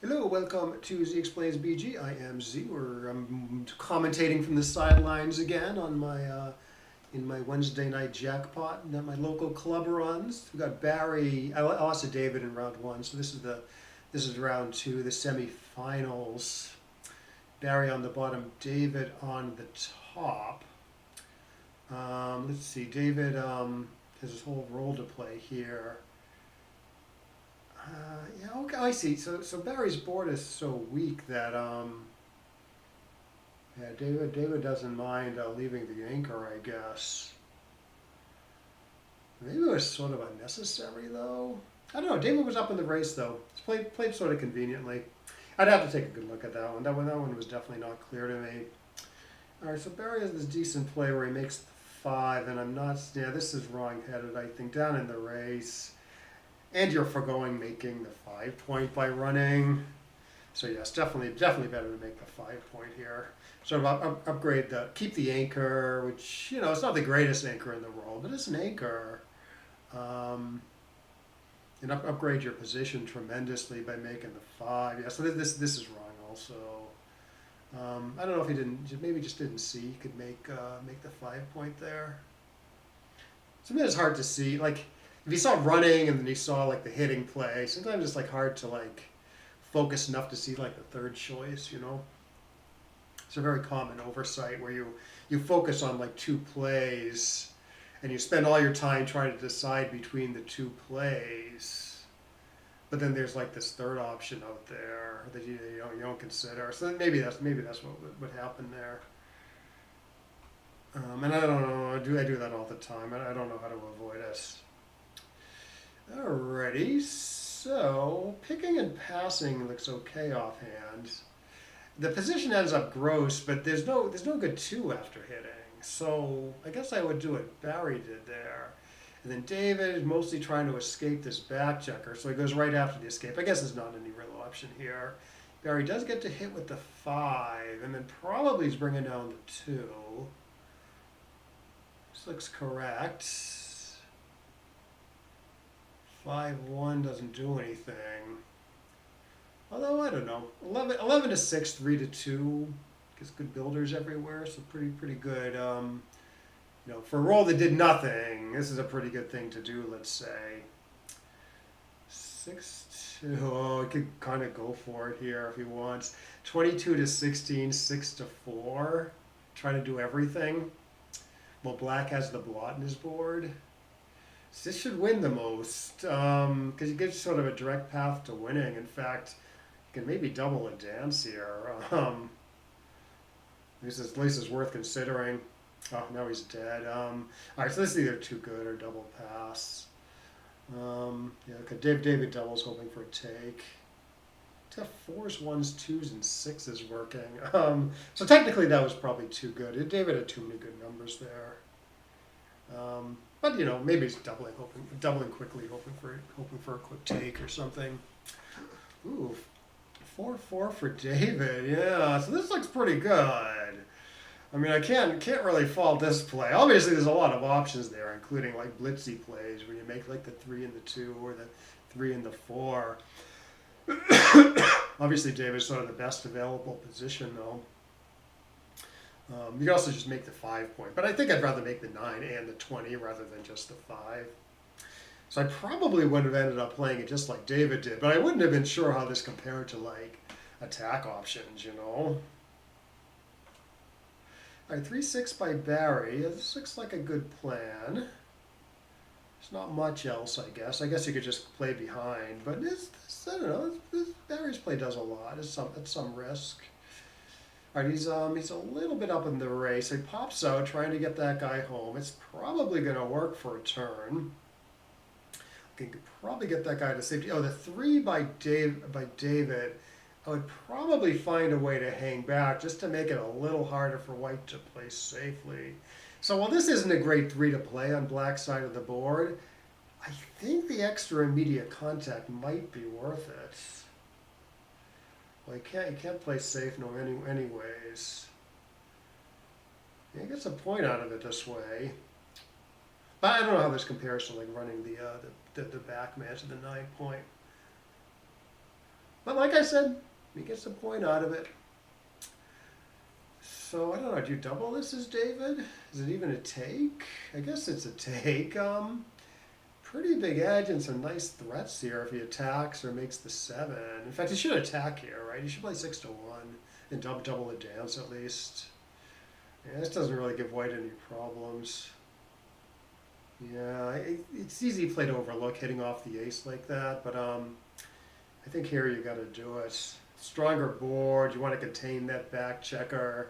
Hello, welcome to Z Explains BG. I am Z, or I'm commentating from the sidelines again on my in my Wednesday night jackpot that my local club runs. We got Barry. I lost to David in round one, so this is round two, the semifinals. Barry on the bottom, David on the top. Let's see, David has his whole role to play here. Yeah, okay, I see. So Barry's board is so weak that yeah, David doesn't mind leaving the anchor, I guess. Maybe it was sort of unnecessary though. I don't know. David was up in the race though. He's played sort of conveniently. I'd have to take a good look at that one. That one was definitely not clear to me. All right, so Barry has this decent play where he makes the five, and I'm not. Yeah, this is wrong-headed. I think down in the race. And you're foregoing making the 5 point by running. So yes, definitely better to make the 5 point here. Sort of upgrade keep the anchor, which, it's not the greatest anchor in the world, but it's an anchor. Um, and upgrade your position tremendously by making the 5. Yeah, so this is wrong also. I don't know if he didn't, maybe just didn't see he could make the 5 point there. Sometimes it's hard to see, like, if he saw running and then he saw like the hitting play, sometimes it's like hard to like focus enough to see like the third choice. It's a very common oversight where you focus on like two plays and you spend all your time trying to decide between the two plays. But then there's like this third option out there that you don't consider. So maybe that's what happened there. And I don't know. I do that all the time. I don't know how to avoid it. Alrighty, so picking and passing looks okay offhand. The position ends up gross, but there's no good two after hitting. So I guess I would do what Barry did there. And then David is mostly trying to escape this back checker, so he goes right after the escape. I guess there's not any real option here. Barry does get to hit with the 5, and then probably he's bringing down the 2. This looks correct. 5-1 doesn't do anything. Although, I don't know. 11 to 6, 3 to 2. Gets good builders everywhere, so pretty good. For a roll that did nothing, this is a pretty good thing to do, let's say. 6-2. Oh, he could kind of go for it here if he wants. 22 to 16, 6 to 4. Try to do everything. Well, black has the blot in his board. So this should win the most, because you get sort of a direct path to winning. In fact, you can maybe double a dance here. At least it's worth considering. Oh, now he's dead. All right, so this is either too good or double pass. Yeah, okay, David doubles, hoping for a take. To have 4s, 1s, 2s, and 6s working. So technically that was probably too good. David had too many good numbers there. But maybe he's doubling quickly, hoping for a quick take or something. Ooh, 4-4 for David. Yeah, so this looks pretty good. I mean, I can't really fault this play. Obviously, there's a lot of options there, including like blitzy plays where you make like the 3 and the 2 or the 3 and the 4. Obviously, David's sort of the best available position though. You can also just make the 5 point, but I think I'd rather make the 9 and the 20 rather than just the 5. So I probably would have ended up playing it just like David did, but I wouldn't have been sure how this compared to like attack options. All right, 3-6 by Barry. This looks like a good plan. There's not much else, I guess. I guess you could just play behind, but I don't know. Barry's play does a lot. It's some risk. All right, he's a little bit up in the race. He pops out trying to get that guy home. It's probably going to work for a turn. Okay, could probably get that guy to safety. Oh, the 3 by David. I would probably find a way to hang back just to make it a little harder for white to play safely. So while this isn't a great 3 to play on black side of the board, I think the extra immediate contact might be worth it. Well, you can't play safe anyways. He gets a point out of it this way. But I don't know how this compares to like running the back man to the 9 point. But like I said, he gets a point out of it. So I don't know, do you double this as David? Is it even a take? I guess it's a take. Pretty big edge and some nice threats here if he attacks or makes the 7. In fact, he should attack here, right? He should play 6-1 and double the dance at least. Yeah, this doesn't really give white any problems. Yeah, it's easy play to overlook hitting off the ace like that, but I think here you got to do it. Stronger board, you want to contain that back checker.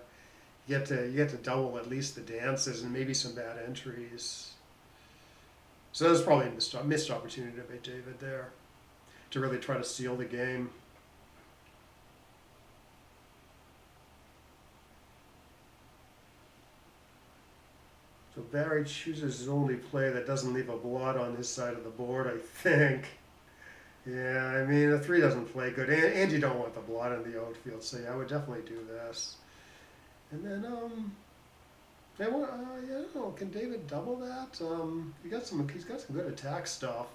You get to double at least the dances and maybe some bad entries. So that was probably a missed opportunity to beat David there, to really try to seal the game. So Barry chooses his only play that doesn't leave a blot on his side of the board, I think. Yeah, I mean, the 3 doesn't play good, and you don't want the blot in the outfield, so yeah, I would definitely do this. And then, I don't know, can David double that? He's got some good attack stuff,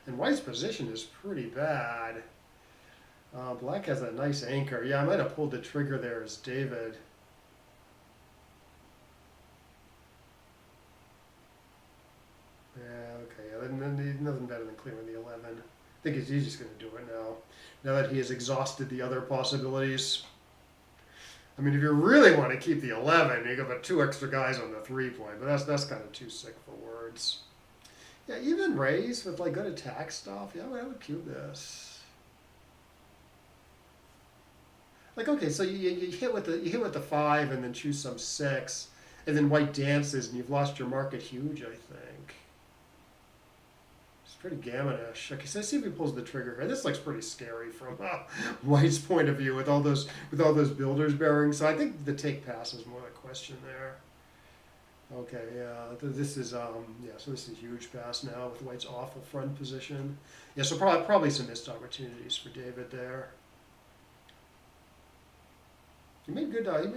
and White's position is pretty bad. Black has a nice anchor. Yeah, I might have pulled the trigger there as David. Yeah, okay, then nothing better than clearing the 11. I think he's just going to do it now that he has exhausted the other possibilities. I mean, if you really want to keep the 11, you got put 2 extra guys on the 3-point, but that's kind of too sick for words. Yeah, even raise with like good attack stuff. Yeah, I would cube this. Like, okay, so you hit with the 5 and then choose some 6, and then white dances and you've lost your market huge, I think. It's pretty gammonish. Okay, so let's see if he pulls the trigger here. This looks pretty scary from White's point of view with all those builders bearing. So I think the take pass is more the question there. Okay, yeah, this is so this is huge pass now with White's awful front position. Yeah, so probably some missed opportunities for David there. He made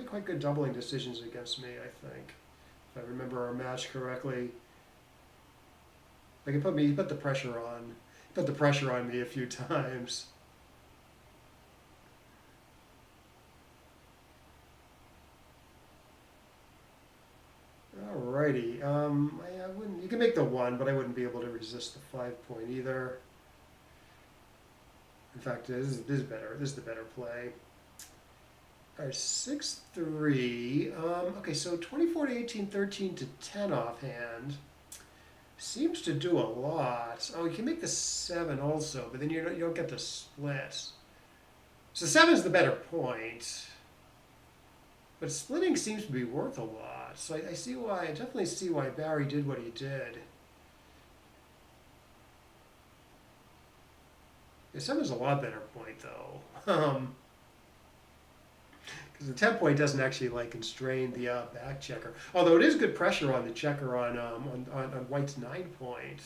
quite good doubling decisions against me, I think, if I remember our match correctly. Like he put the pressure on. He put the pressure on me a few times. Alrighty. I wouldn't. You can make the 1, but I wouldn't be able to resist the 5-point either. In fact, this is better. This is the better play. All right, 6-3. Okay, so 24 to 18, 13 to 10 offhand. Seems to do a lot. Oh, you can make the 7 also, but then you don't get the split. So 7 is the better point. But splitting seems to be worth a lot. So I definitely see why Barry did what he did. Yeah, 7 is a lot better point, though. Because the 10-point doesn't actually like constrain the back checker. Although it is good pressure on the checker on White's 9-point.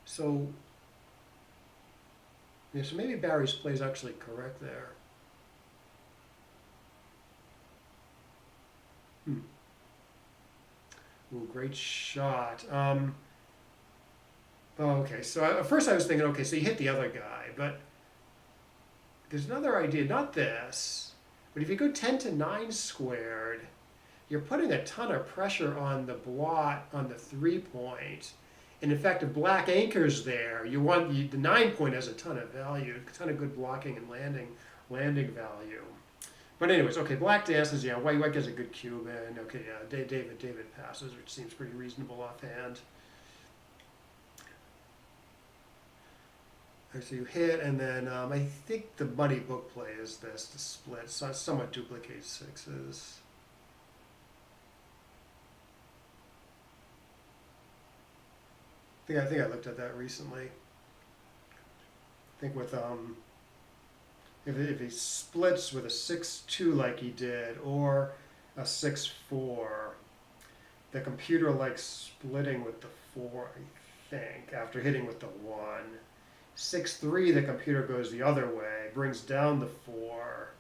So, yeah, so maybe Barry's play is actually correct there. Ooh, great shot. Okay, so at first I was thinking, okay, so you hit the other guy, but there's another idea, not this. But if you go 10 to 9 squared, you're putting a ton of pressure on the blot on the 3-point. And in fact, if black anchors there, the 9-point has a ton of value, a ton of good blocking and landing value. But anyways, okay, black dances, yeah, white gets a good cube in. Okay, yeah, David passes, which seems pretty reasonable offhand. So you hit, and then I think the money book play is this, to split, so it somewhat duplicates 6s. I think I looked at that recently. I think with if he splits with a 6-2 like he did, or a 6-4, the computer likes splitting with the 4, I think, after hitting with the 1. 6-3, the computer goes the other way, brings down the 4,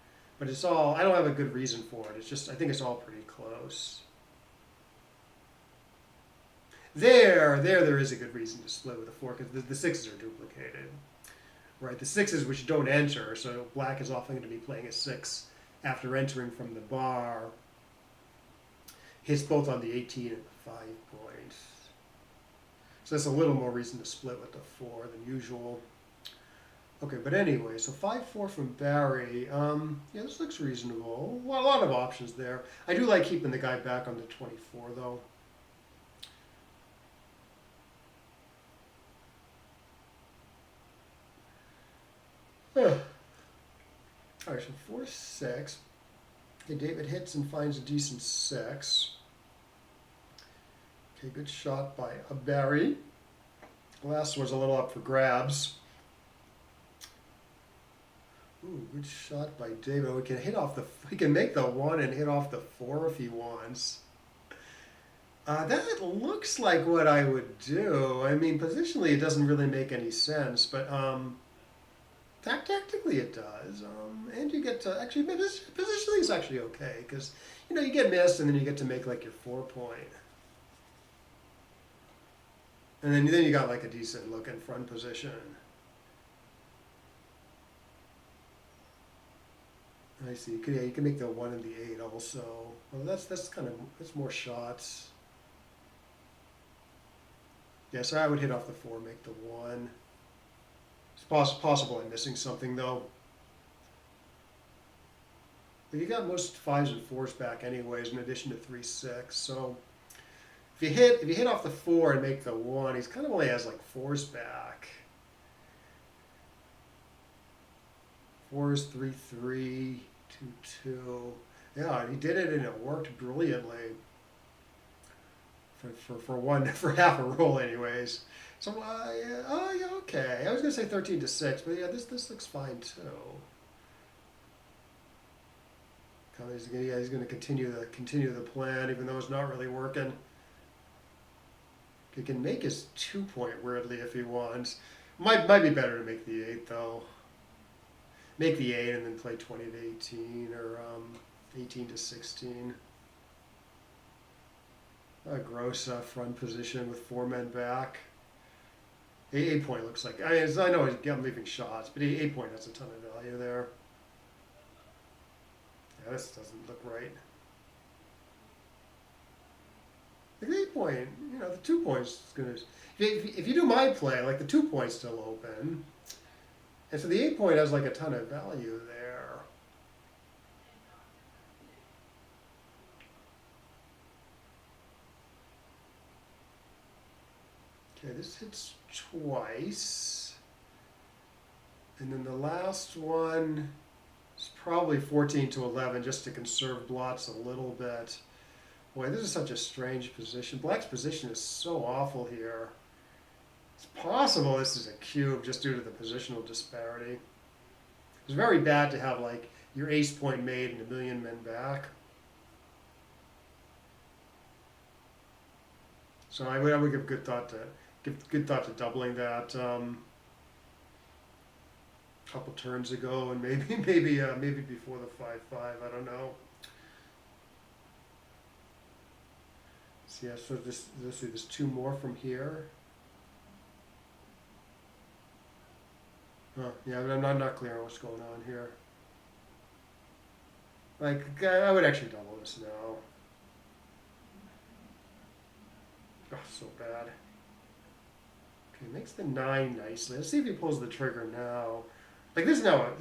but it's all, I don't have a good reason for it. It's just, I think it's all pretty close. There is a good reason to split with a 4, because the 6s are duplicated. right? The sixes which don't enter, so black is often going to be playing a 6 after entering from the bar. Hits both on the 18 and the 5 point. So that's a little more reason to split with the 4 than usual. Okay, but anyway, so 5-4 from Barry. Yeah, this looks reasonable. Well, a lot of options there. I do like keeping the guy back on the 24, though. All right, so 4-6. Okay, David hits and finds a decent 6. Okay, good shot by Barry. The last was a little up for grabs. Ooh, good shot by David. Oh, he can make the 1 and hit off the 4 if he wants. That looks like what I would do. I mean, positionally it doesn't really make any sense, but tactically it does. And you get to, actually, positionally it's actually okay, because, you know, you get missed and then you get to make like your 4 point. And then you got like a decent look in front position. I see. You can make the 1 and the 8 also. Well, that's more shots. Yeah, so I would hit off the 4, make the 1. It's possible I'm missing something though. But you got most 5s and 4s back anyways, in addition to 3-6. So if you hit off the 4 and make the 1, he's kind of only has like 4s back. 4s, 3-3, 2-2. Yeah, he did it and it worked brilliantly. For half a roll anyways. So yeah, okay. I was gonna say 13-6, but yeah, this looks fine too. He's gonna continue the plan, even though it's not really working. He can make his 2 point weirdly if he wants. Might be better to make the 8 though. Make the 8 and then play 20-18 or 18-16. A gross front position with 4 men back. 8 point looks like, I know I'm leaving shots, but 8 point has a ton of value there. Yeah, this doesn't look right. The 8 point, you know, the 2 points is gonna. If you do my play, like the 2 point's still open, and so the 8 point has like a ton of value there. Okay, this hits twice, and then the last one is probably 14-11, just to conserve blots a little bit. Boy, this is such a strange position. Black's position is so awful here. It's possible this is a cube just due to the positional disparity. It's very bad to have like your ace point made and a million men back. So I would give good thought to doubling that a couple turns ago, and maybe before the 5-5. I don't know. So yeah, so there's 2 more from here. Yeah, but I'm not clear on what's going on here. Like, I would actually double this now. Oh, so bad. Okay, makes the 9 nicely. Let's see if he pulls the trigger now. Like, there's no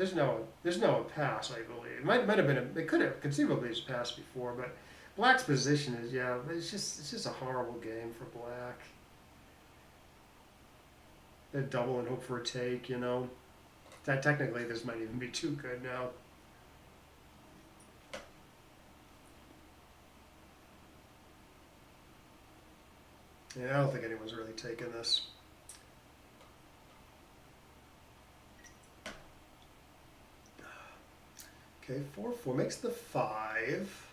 a pass, I believe. It might have been it could have conceivably just passed before, but Black's position is, yeah, it's just a horrible game for Black. They double and hope for a take, you know. Technically, this might even be too good now. Yeah, I don't think anyone's really taken this. Okay, 4-4 makes the 5.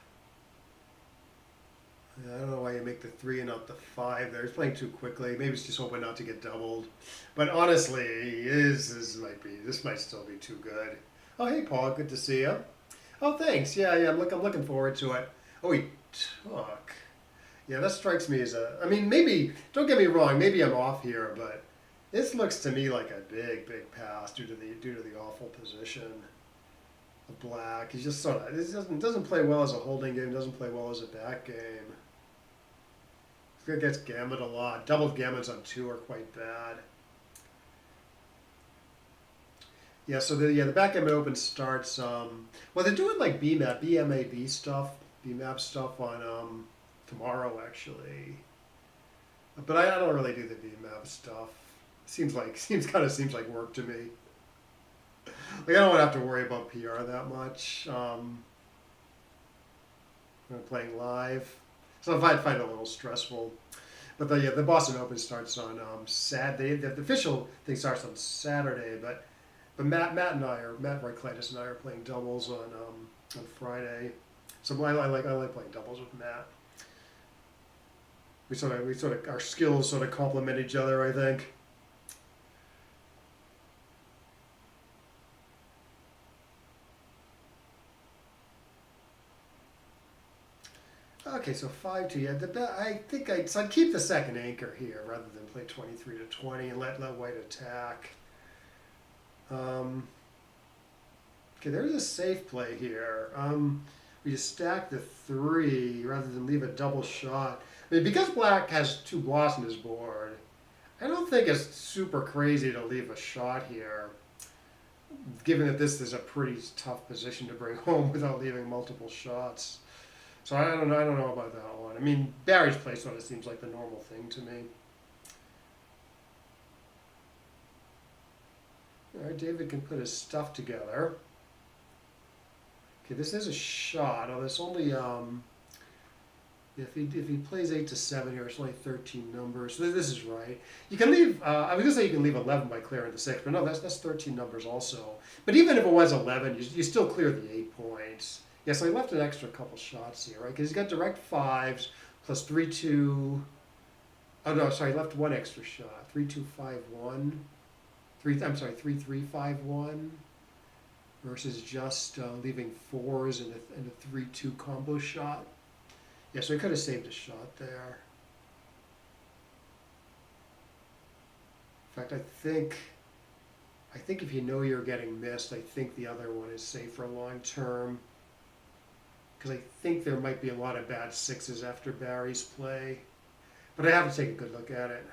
I don't know why you make the 3 and not the 5 there. He's playing too quickly. Maybe he's just hoping not to get doubled. But honestly, this might still be too good. Oh, hey, Paul, good to see you. Oh, thanks. Yeah, I'm looking forward to it. Oh, he took. Yeah, that strikes me as I mean, maybe, don't get me wrong, maybe I'm off here, but This looks to me like a big pass due to the awful position of black. He's just sort of this doesn't play well as a holding game. Doesn't play well as a back game. It gets gammoned a lot. Double gammons on 2 are quite bad. Yeah, so the Backgammon Open starts. Well, they're doing like BMAB stuff, BMAP stuff on tomorrow actually. But I don't really do the BMAP stuff. Seems like work to me. Like I don't want to have to worry about PR that much. When I'm playing live, so I find it a little stressful. But the Boston Open starts on Saturday. The official thing starts on Saturday, but Matt Ryklaitis and I are playing doubles on Friday. So I like playing doubles with Matt. We sort of our skills sort of complement each other, I think. Okay, so 5-2. Yeah, I'd keep the second anchor here rather than play 23-20 and let White attack. Okay, there's a safe play here. We just stack the 3 rather than leave a double shot. I mean, because black has 2 blocks on his board, I don't think it's super crazy to leave a shot here, given that this is a pretty tough position to bring home without leaving multiple shots. So I don't know about that one. I mean, Barry's play sort of seems like the normal thing to me. All right, David can put his stuff together. Okay, this is a shot. Oh, there's only if he plays 8-7 here, it's only 13 numbers. So this is right. You can leave. I was gonna say you can leave 11 by clearing the 6, but no, that's 13 numbers also. But even if it was 11, you still clear the 8 points. Yeah, so he left an extra couple shots here, right? Because he's got direct 5s plus 3-2. Oh no, sorry, he left one extra shot. 3-2-5-1. 3-3-5-1. Versus just leaving 4s and a 3-2 combo shot. Yeah, so he could have saved a shot there. In fact, I think if you know you're getting missed, I think the other one is safer long term. Because I think there might be a lot of bad 6s after Barry's play. But I have to take a good look at it.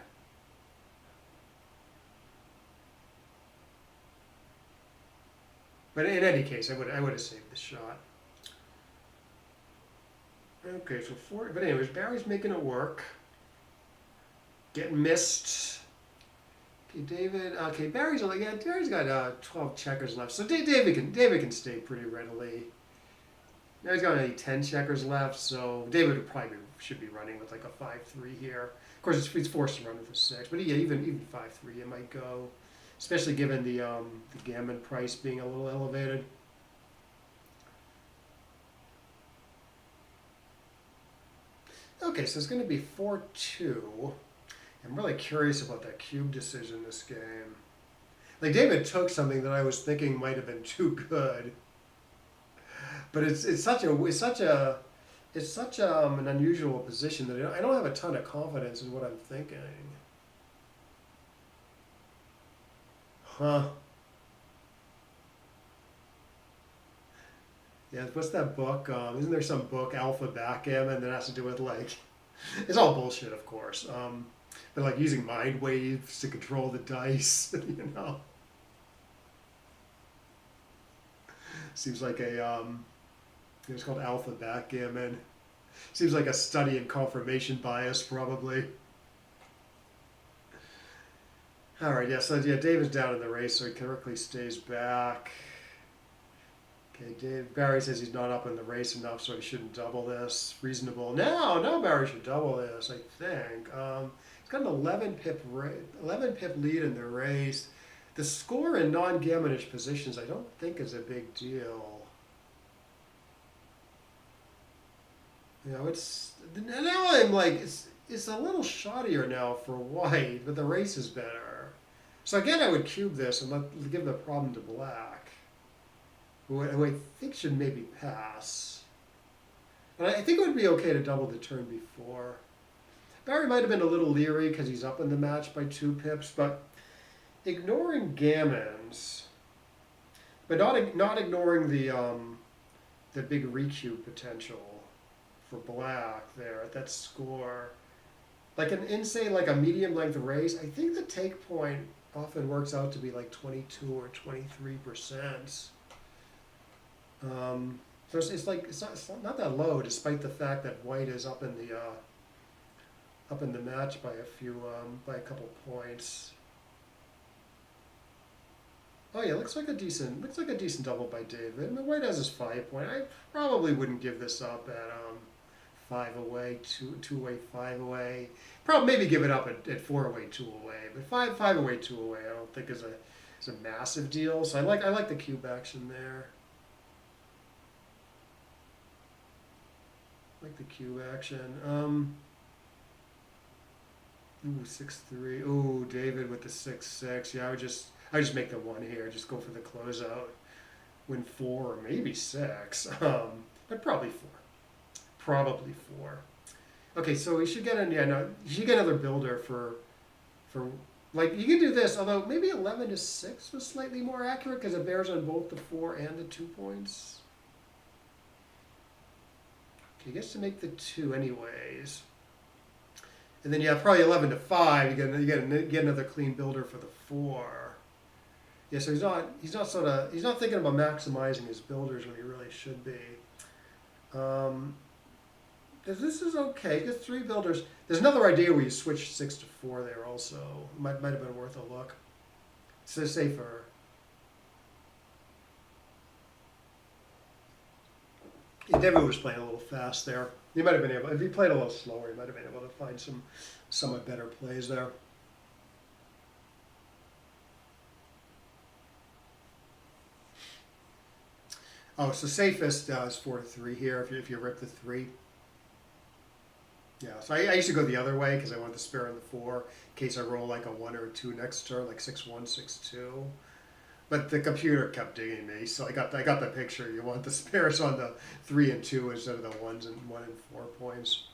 But in any case, I would have saved the shot. Okay, so 4. But anyways, Barry's making it work. Getting missed. Okay, David. Okay, Barry's got 12 checkers left, so David can stay pretty readily. Now he's got only 10 checkers left, so David should be running with like a 5-3 here. Of course, he's forced to run with a 6, but yeah, even 5-3 it might go, especially given the gammon price being a little elevated. Okay, so it's going to be 4-2. I'm really curious about that cube decision this game. Like David took something that I was thinking might have been too good. But it's such an unusual position that I don't have a ton of confidence in what I'm thinking. Huh. Yeah, what's that book? Isn't there some book, Alpha Backgammon, that has to do with like, it's all bullshit, of course. But like using mind waves to control the dice, you know. Seems like it's called Alpha Backgammon. Seems like a study in confirmation bias, probably. All right, yeah, so yeah, David's down in the race, so he correctly stays back. Okay, Barry says he's not up in the race enough, so he shouldn't double this. Reasonable. No, Barry should double this, I think. He's got an 11 pip lead in the race. The score in non-gammonish positions I don't think is a big deal. You know, now I'm like, it's a little shottier now for white, but the race is better. So again, I would cube this and give the problem to black, who I think should maybe pass. But I think it would be okay to double the turn before. Barry might have been a little leery because he's up in the match by 2 pips, but ignoring gammons, but not ignoring the big recue potential for black there at that score. Like in say like a medium length race, I think the take point often works out to be like 22 or 23%. So it's like it's not that low, despite the fact that white is up in the match by a couple points. Oh yeah, looks like a decent double by David. I mean, white has his 5 point. I probably wouldn't give this up at 5 away, two away, 5 away. Probably maybe give it up at 4 away, 2 away. But five away, 2 away, I don't think is a massive deal. So I like the cube action there. Like the cube action. Ooh, 6-3. Ooh, David with the 6-6. Yeah, I just make the 1 here. Just go for the closeout. Win 4 or maybe 6. But probably 4. Probably 4. Okay, so we should get you should get another builder for like you can do this. Although maybe 11-6 was slightly more accurate because it bears on both the 4 and the 2 points. He gets to make the 2 anyways. And then you have probably 11-5. You get another clean builder for the 4. Yeah, so he's not thinking about maximizing his builders when he really should be. This is okay. Get 3 builders. There's another idea where you switch 6 to 4 there also. Might have been worth a look. So safer. Yeah, David was playing a little fast there. He might have been able, if he played a little slower, he might have been able to find some somewhat better plays there. Oh, so safest is 4-3 here if you rip the 3. Yeah, so I used to go the other way because I wanted to spare on the 4 in case I roll like a 1 or a 2 next turn, like 6-1, 6-2. But the computer kept digging me, so I got the picture. You want the spares on the 3 and 2 instead of the 1 and 4 points.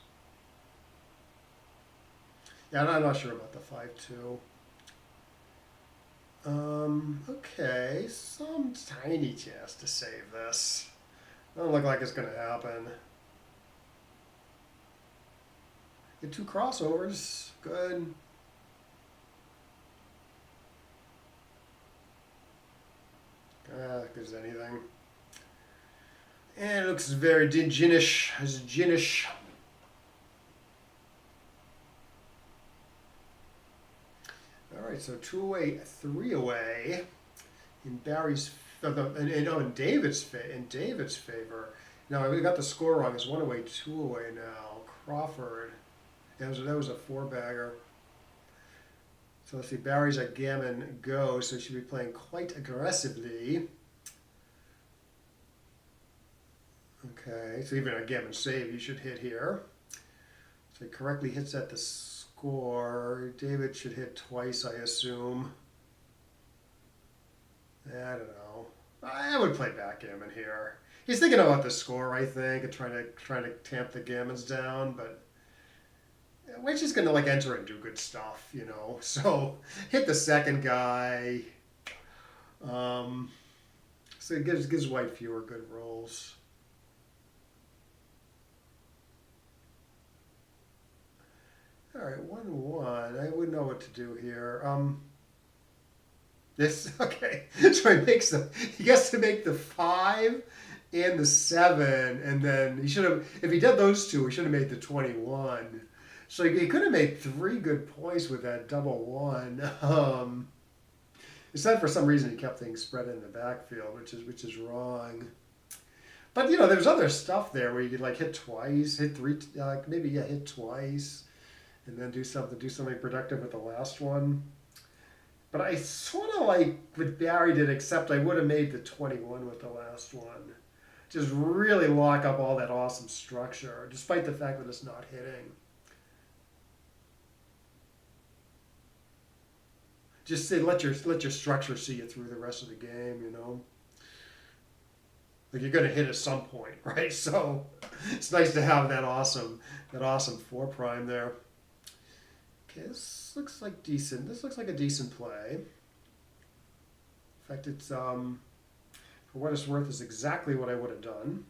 Yeah, I'm not sure about the 5-2. Okay, some tiny chance to save this. Doesn't look like it's gonna happen. Get 2 crossovers, good. If there's anything. And it looks very ginish. All right, so 2 away, 3 away in Barry's in David's favor. Now we got the score wrong. It's 1 away, 2 away now. Crawford. That was a 4-bagger. So let's see, Barry's at Gammon Go, so he should be playing quite aggressively. Okay, so even a Gammon Save, you should hit here. So he correctly hits at the score. David should hit twice, I assume. I don't know. I would play backgammon here. He's thinking about the score, I think, and trying to tamp the gammons down, but White's just gonna like enter and do good stuff, you know. So hit the second guy. So it gives White fewer good rolls. All right, 1-1. I wouldn't know what to do here. This okay. So he gets to make the 5 and the 7, and then he should have. If he did those 2, he should have made the 21. So he could have made 3 good points with that double 1. Instead, for some reason, he kept things spread in the backfield, which is wrong. But you know, there's other stuff there where you could like hit twice, hit 3, maybe hit twice, and then do something productive with the last one. But I sort of like what Barry did, except I would have made the 21 with the last one. Just really lock up all that awesome structure, despite the fact that it's not hitting. Just say let your structure see you through the rest of the game, you know. Like you're gonna hit at some point, right? So it's nice to have that awesome 4 prime there. Okay, this looks like decent. This looks like a decent play. In fact, it's for what it's worth, is exactly what I would have done.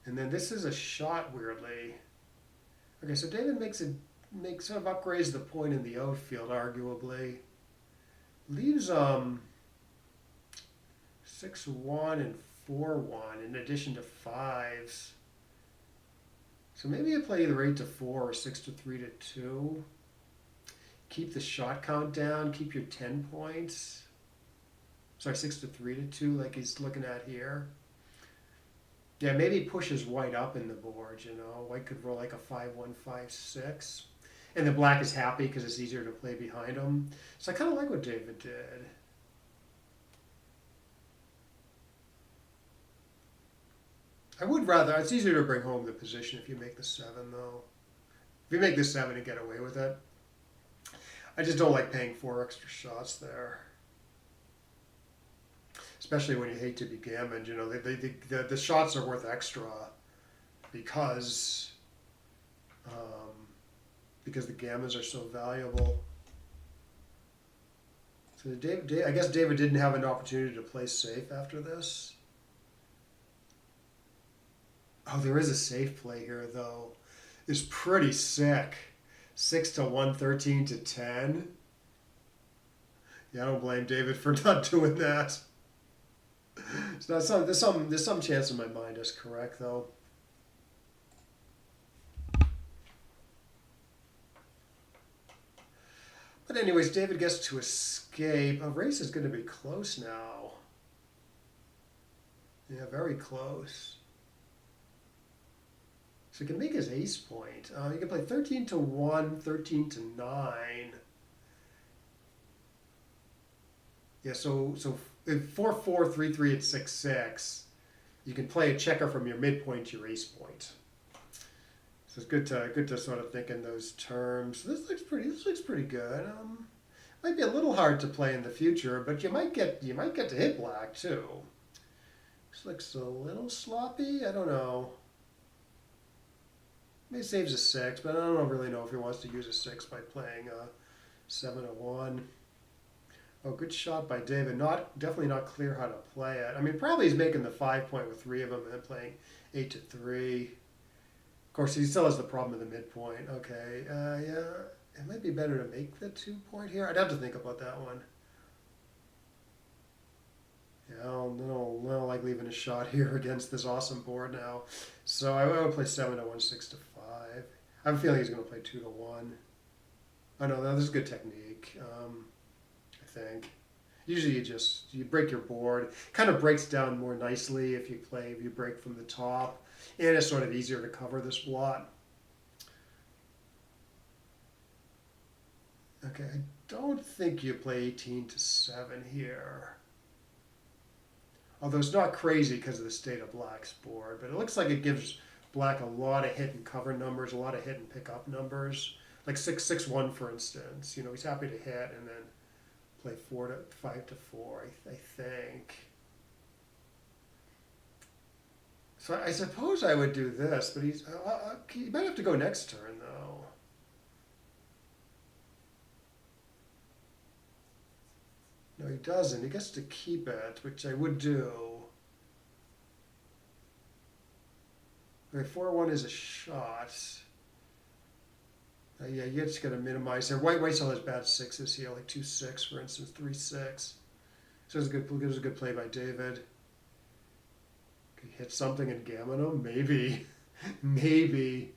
And then this is a shot, weirdly. Okay, so David sort of upgrades the point in the outfield, arguably. Leaves 6-1 and 4-1 in addition to fives. So maybe I play either 8-4 or 6-3-2. Keep the shot count down, keep your 10 points. Sorry, 6-3-2, like he's looking at here. Yeah, maybe he pushes white up in the board, you know. White could roll like a 5-1, 5-6. And then black is happy because it's easier to play behind him. So I kind of like what David did. I would rather, it's easier to bring home the position if you make the 7, though. If you make the 7 and get away with it. I just don't like paying 4 extra shots there. Especially when you hate to be gammoned, you know, the shots are worth extra because the gammons are so valuable. So I guess David didn't have an opportunity to play safe after this. Oh, there is a safe play here, though. It's pretty sick. 6-1, 13-10. Yeah, I don't blame David for not doing that. So there's some chance in my mind that's correct, though. But anyways, David gets to escape. A race is going to be close now. Yeah, very close. So he can make his ace point. He can play 13-1, 13-9. Yeah, so 4-4, 3-3 at 6-6. You can play a checker from your midpoint to your ace point. So it's good to sort of think in those terms. This looks pretty good. Might be a little hard to play in the future, but you might get to hit black too. This looks a little sloppy. I don't know. Maybe saves a 6, but I don't really know if he wants to use a 6 by playing 7-1. Oh, good shot by David. Definitely not clear how to play it. I mean, probably he's making the 5 point with 3 of them and then playing 8-3. Of course, he still has the problem of the midpoint. Okay, yeah, it might be better to make the 2 point here. I'd have to think about that one. Yeah, I don't like leaving a shot here against this awesome board now. So I would play 7-1, 6-5. I have a feeling he's going to play 2-1. Oh no, this is good technique. I think. Usually you break your board. Kind of breaks down more nicely if you break from the top. And it's sort of easier to cover this blot. Okay, I don't think you play 18-7 here. Although it's not crazy because of the state of black's board, but it looks like it gives black a lot of hit and cover numbers, a lot of hit and pick up numbers. Like 6-6-1, for instance. You know, he's happy to hit and then play 5-4, I think. So I suppose I would do this, but he might have to go next turn, though. No, he doesn't. He gets to keep it, which I would do. Okay, 4-1 is a shot. Yeah, you just got to minimize there. White still has bad 6s here, like 2-6, for instance, 3-6. So it was a good play by David. Could he hit something and gammon him? Maybe. Maybe.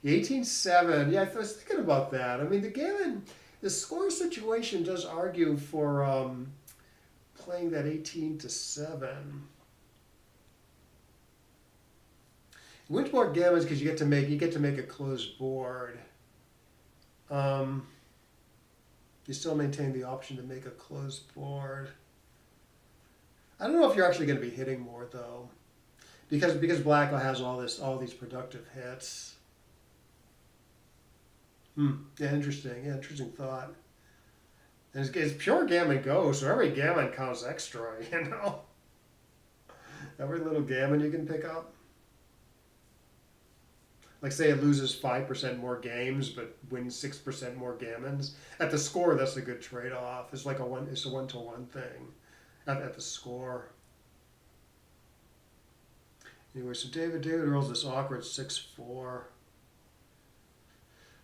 18-7. Yeah, I was thinking about that. I mean, the score situation does argue for playing that 18-7. Wins more gammons because you get to make a closed board. You still maintain the option to make a closed board. I don't know if you're actually going to be hitting more though, because black has all these productive hits. Yeah, interesting. Yeah, interesting thought. And it's pure gammon go, so every gammon counts extra. You know, every little gammon you can pick up. Like say it loses 5% more games but wins 6% more gammons. At the score, that's a good trade-off. It's like it's a one-to-one thing at the score. Anyway, so David rolls this awkward 6-4.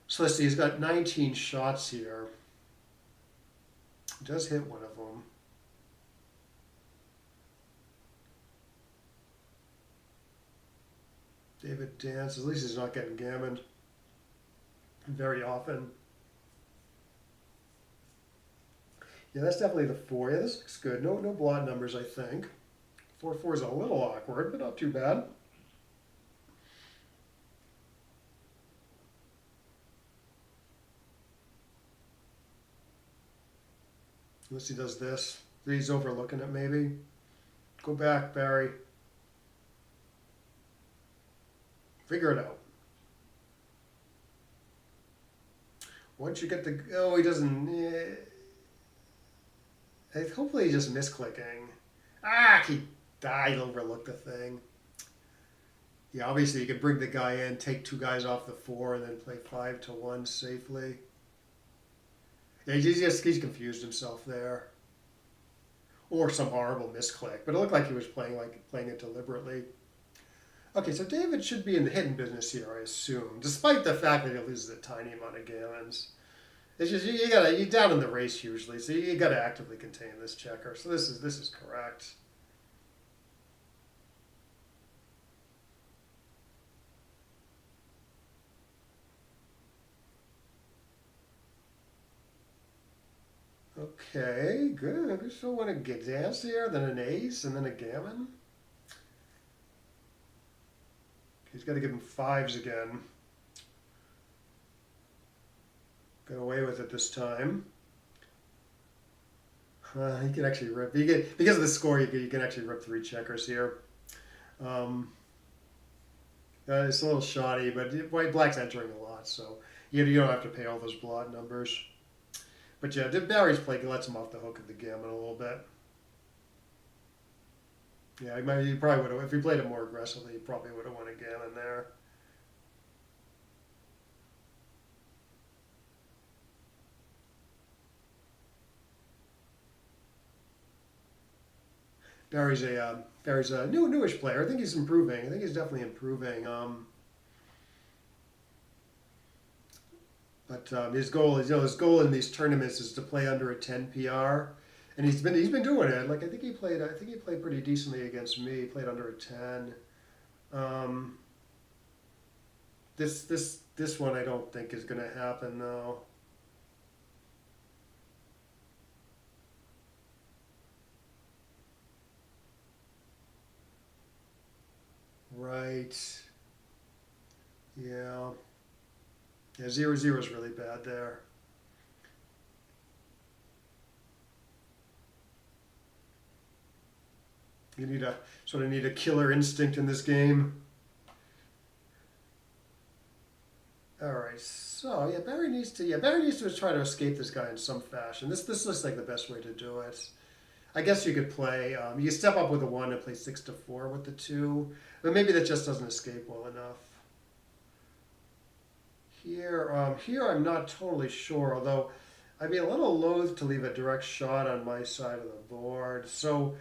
So let's see, he's got 19 shots here. He does hit one of them. David dances. At least he's not getting gammoned very often. Yeah, that's definitely the 4. Yeah, this looks good. No blot numbers, I think. 4-4 is a little awkward, but not too bad. Unless he does this. He's overlooking it, maybe. Go back, Barry. Figure it out. Once you get the... Oh, he doesn't... Hopefully he's just misclicking. He died, overlooked the thing. Yeah, obviously you could bring the guy in, take 2 guys off the 4, and then play 5-1 safely. Yeah, he's confused himself there. Or some horrible misclick. But it looked like he was playing it deliberately. Okay, so David should be in the hidden business here, I assume, despite the fact that he loses a tiny amount of gammons. It's just you're down in the race usually, so you gotta actively contain this checker. So this is correct. Okay, good. We still want to get dance here, then an ace, and then a gammon. He's got to give him 5s again. Got away with it this time. He can actually rip. Because of the score, you can actually rip 3 checkers here. It's a little shoddy, but black's entering a lot, so you don't have to pay all those blot numbers. But yeah, Barry's play lets him off the hook of the gammon a little bit. Yeah, he probably would have, if he played it more aggressively, he probably would have won a gammon there. Barry's a newish player. I think he's improving. I think he's definitely improving. But his goal in these tournaments is to play under a 10 PR, and he's been doing it. Like I think he played pretty decently against me. He played under a 10. This one I don't think is going to happen though. Right. Yeah. Yeah, 0-0 is really bad there. You need a killer instinct in this game. All right, so yeah, Barry needs to try to escape this guy in some fashion. This looks like the best way to do it. I guess you could play. You step up with a 1 and play 6-4 with the 2, but maybe that just doesn't escape well enough. Here I'm not totally sure, although I'd be a little loath to leave a direct shot on my side of the board. So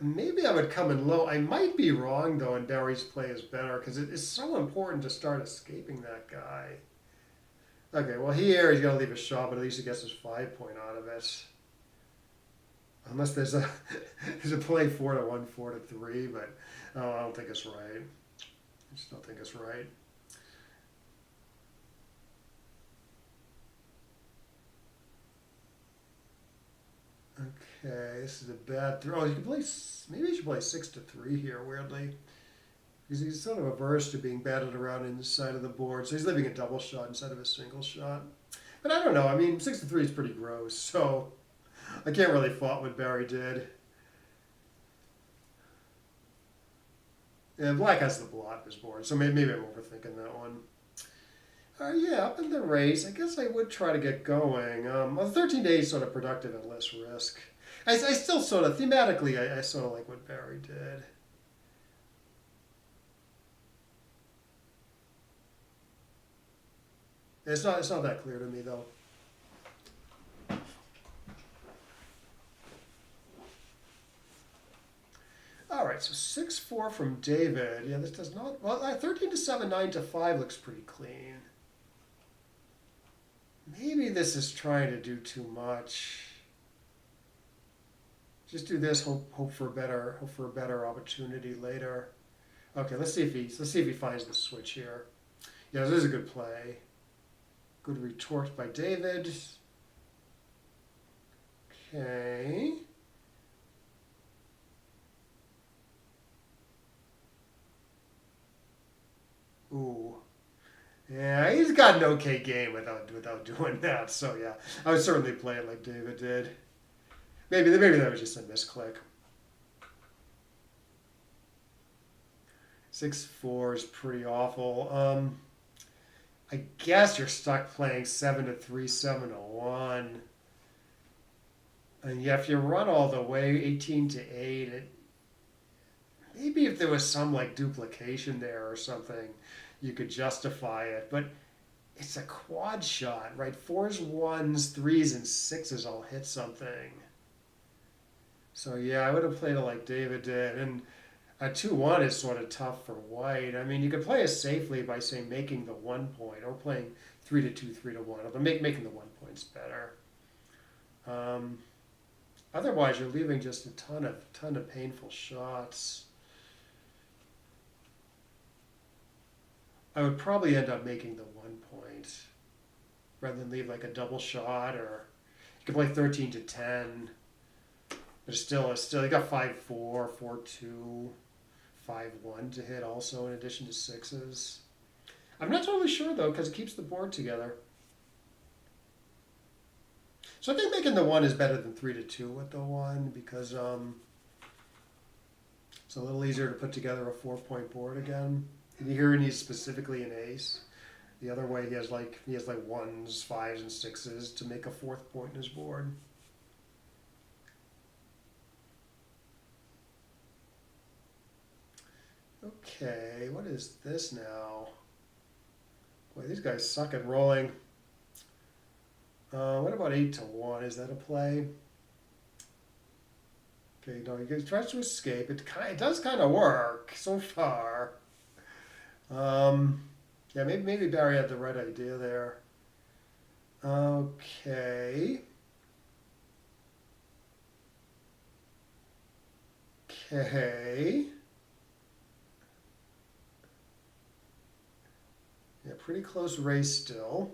maybe I would come in low. I might be wrong though, and Barry's play is better because it is so important to start escaping that guy. Okay, well here he's gonna leave a shot, but at least he gets his 5-point out of it. Unless there's a play 4-1, 4-3, but I don't think it's right. I just don't think it's right. Okay, this is a bad throw. Oh, you can play. Maybe you should play 6-3 here. Weirdly, because he's sort of averse to being batted around in the side of the board, so he's leaving a double shot instead of a single shot. But I don't know. I mean, 6-3 is pretty gross, so I can't really fault what Barry did. And black has the blot of his board, so maybe I'm overthinking that one. Yeah, up in the race, I guess I would try to get going. Well, 13 days sort of productive at less risk. I still sort of, thematically, I sort of like what Barry did. It's not that clear to me though. All right, so 6-4 from David. Yeah, this does not. Well, 13-7, 9-5 looks pretty clean. Maybe this is trying to do too much. Just do this. Hope for a better opportunity later. Okay, let's see if he finds the switch here. Yeah, this is a good play. Good retort by David. Okay. Ooh. Yeah, he's got an okay game without doing that. So yeah, I would certainly play it like David did. Maybe that was just a misclick. 6-4 is pretty awful. I guess you're stuck playing 7-3, 7-1. And yeah, if you run all the way 18-8, maybe if there was some like duplication there or something, you could justify it. But it's a quad shot, right? 4s, 1s, 3s, and 6s all hit something. So yeah, I would have played it like David did. And a 2-1 is sort of tough for white. I mean, you could play it safely by, say, making the 1 point, or playing 3-2, 3-1. Although making the 1 point's better. Otherwise, you're leaving just a ton of painful shots. I would probably end up making the 1 point rather than leave like a double shot, or you could play 13-10. But still, you got 5-4, 4-2, 5-1 to hit also in addition to 6s. I'm not totally sure though, because it keeps the board together. So I think making the 1 is better than 3-2 with the 1, because it's a little easier to put together a 4-point board again. And here he needs specifically an ace. The other way he has like 1s, 5s, and 6s to make a 4th point in his board. Okay, what is this now? Boy, these guys suck at rolling. What about 8-1? Is that a play? Okay, no, he tries to escape. It does kind of work so far. Yeah, maybe Barry had the right idea there. Okay. Okay. Yeah, pretty close race still.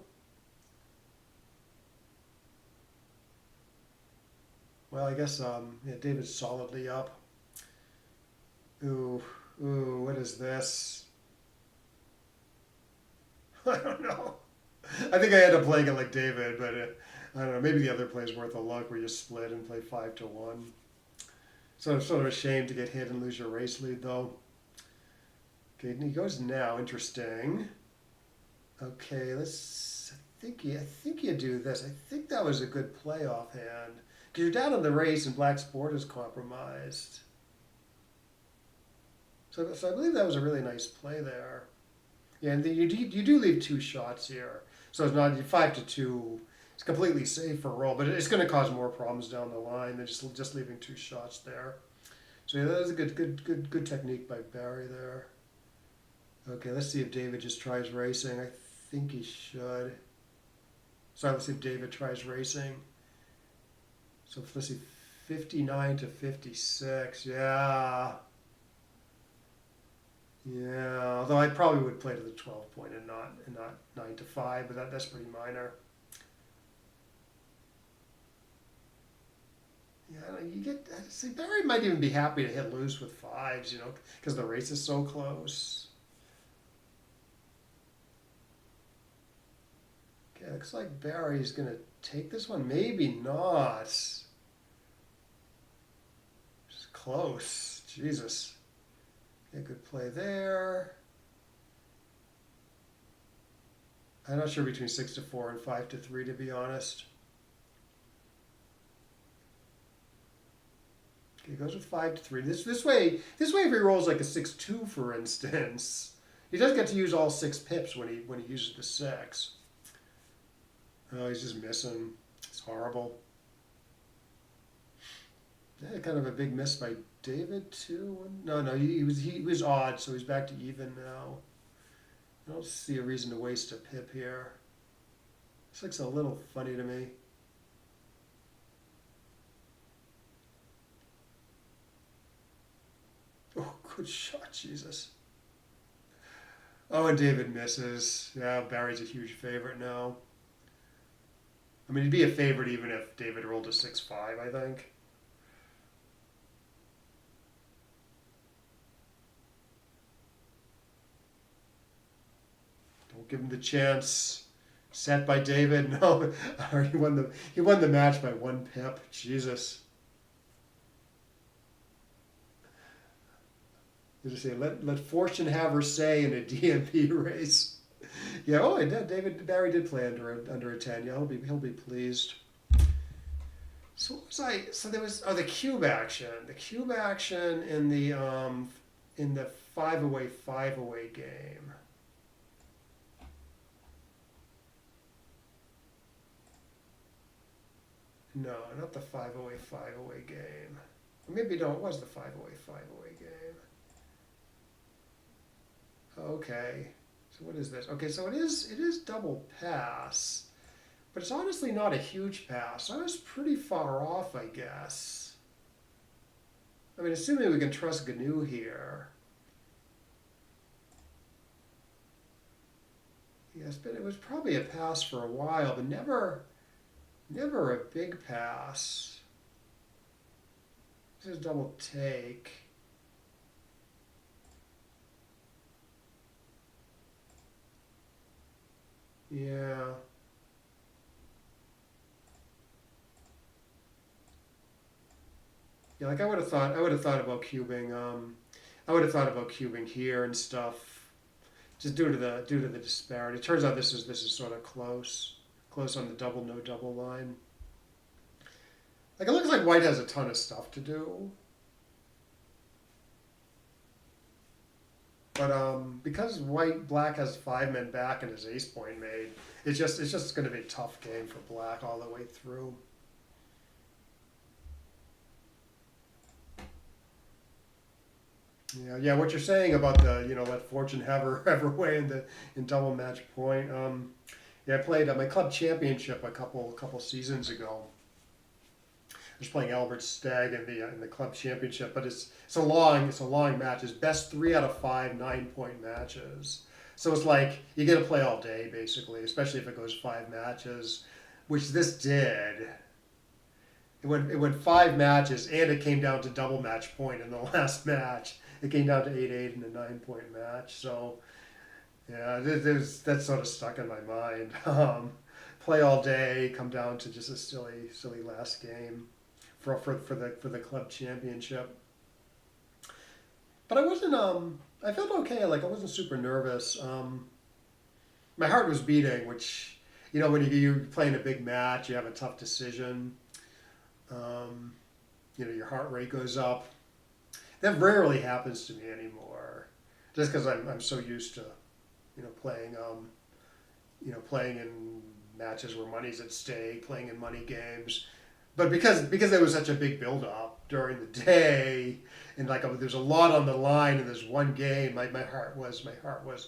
Well, I guess yeah, David's solidly up. Ooh, what is this? I don't know. I think I end up playing it like David, but I don't know. Maybe the other play's worth a look where you split and play 5-1. So it's sort of a shame to get hit and lose your race lead, though. Okay, and he goes now. Interesting. Okay, I think you do this. I think that was a good play offhand. Because you're down in the race and Black's board is compromised. So I believe that was a really nice play there. Yeah, and you do leave 2 shots here. So it's not 5-2. It's completely safe for roll, but it's going to cause more problems down the line than just leaving 2 shots there. So yeah, that was a good technique by Barry there. Okay, let's see if David just tries racing. I think he should. Sorry, let's see if David tries racing. So let's see, 59-56. Yeah. Yeah, although I probably would play to the 12 point and not 9-5, but that's pretty minor. Yeah, you get, see, Barry might even be happy to hit loose with 5s, you know, because the race is so close. Okay, looks like Barry's going to take this one. Maybe not. Just close. Jesus. Yeah, good play there. I'm not sure between 6-4 and 5-3, to be honest. Okay, he goes with 5-3. This way, if he rolls like a 6-2, for instance, he does get to use all 6 pips when he uses the 6. Oh, he's just missing. It's horrible. Yeah, kind of a big miss by David too. No, no, he was odd, so he's back to even now. I don't see a reason to waste a pip here. This looks a little funny to me. Oh, good shot, Jesus. Oh, and David misses. Yeah, Barry's a huge favorite now. I mean, he'd be a favorite even if David rolled a 6-5, I think. Don't give him the chance. Set by David. No, he won the match by 1 pip. Jesus. Just say, let fortune have her say in a DMP race. Yeah, oh, David Barry did play under a 10. Yeah, he'll be pleased. So what was I? So there was the cube action. The cube action in the 5-away game. No, not the 5-away game. Or maybe no, it was the 5-away game. Okay. So what is this? Okay, so it is double pass, but it's honestly not a huge pass. I was pretty far off, I guess. I mean, assuming we can trust GNU here. Yes, but it was probably a pass for a while, but never a big pass. This is double take. Yeah. Yeah, like I would have thought about cubing. I would have thought about cubing here and stuff, just due to the disparity. Turns out this is sort of close on the double no double line. Like it looks like White has a ton of stuff to do, but because Black has 5 men back and his ace point made, it's just going to be a tough game for Black all the way through. Yeah. What you're saying about the let fortune have her way in double match point. Yeah, I played my club championship a couple seasons ago. I was playing Albert Stagg in the club championship, but it's a long match. It's best 3 out of 5 9-point matches. So it's like you get to play all day basically, especially if it goes 5 matches, which this did. It went 5 matches, and it came down to double match point in the last match. It came down to 8-8 in a 9-point match. So yeah, that's sort of stuck in my mind. Play all day, come down to just a silly last game for the club championship. But I wasn't. I felt okay. Like I wasn't super nervous. My heart was beating, which when you're playing a big match, you have a tough decision. Your heart rate goes up. That rarely happens to me anymore, just because I'm so used to playing playing in matches where money's at stake, playing in money games. But because there was such a big build up during the day, and like there's a lot on the line in this one game, my heart was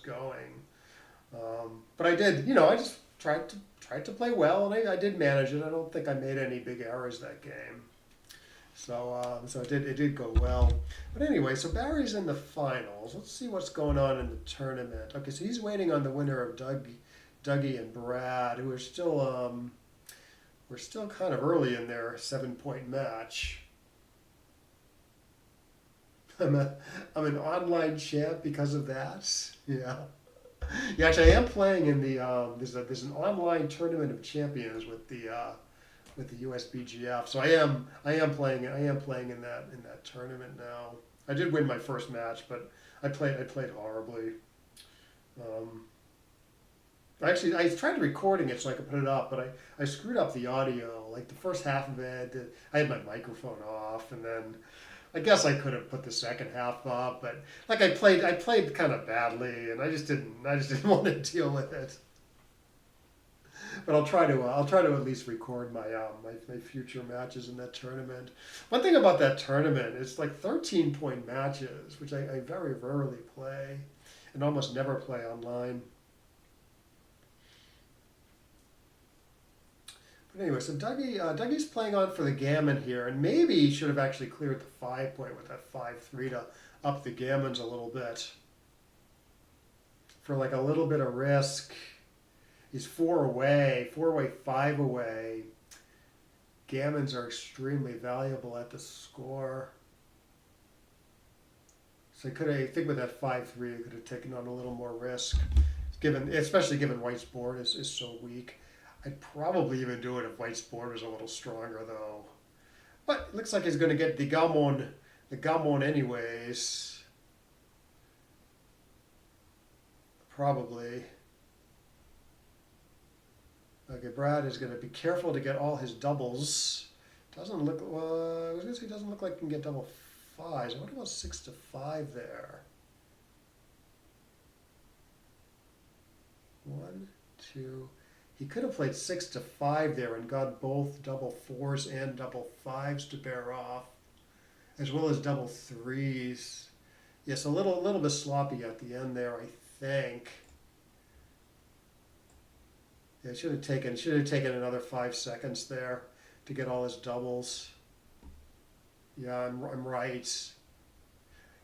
going. But I did, I just tried to play well, and I did manage it. I don't think I made any big errors that game. So it did go well. But anyway, so Barry's in the finals. Let's see what's going on in the tournament. Okay, so he's waiting on the winner of Dougie and Brad, who are still we're still kind of early in their 7-point match. I'm an online champ because of that. Yeah. Yeah, actually, I am playing in the there's an online tournament of champions with the USBGF. So I am playing in that tournament now. I did win my first match, but I played horribly. Actually, I tried recording it so I could put it up, but I screwed up the audio. Like the first half of it, I had my microphone off, and then I guess I could have put the second half up, but like I played kind of badly, and I just didn't want to deal with it. But I'll try to at least record my future matches in that tournament. One thing about that tournament, it's like 13-point matches, which I very rarely play, and almost never play online. But anyway, so Dougie's playing on for the gammon here, and maybe he should have actually cleared the 5-point with that 5-3 to up the gammons a little bit. For like a little bit of risk. He's 4 away, 5 away. Gammons are extremely valuable at the score. So I think with that 5-3, he could have taken on a little more risk, especially given White's board is so weak. I'd probably even do it if White's board was a little stronger, though. But it looks like he's going to get the gammon anyways. Probably. Okay, Brad is going to be careful to get all his doubles. Doesn't look. I was going to say doesn't look like he can get double 5s. What about 6 to 5 there? 1, 2. He could have played 6 to 5 there and got both double 4s and double 5s to bear off, as well as double 3s. Yes, a little bit sloppy at the end there, I think. Yeah, should have taken another 5 seconds there to get all his doubles. Yeah, I'm right.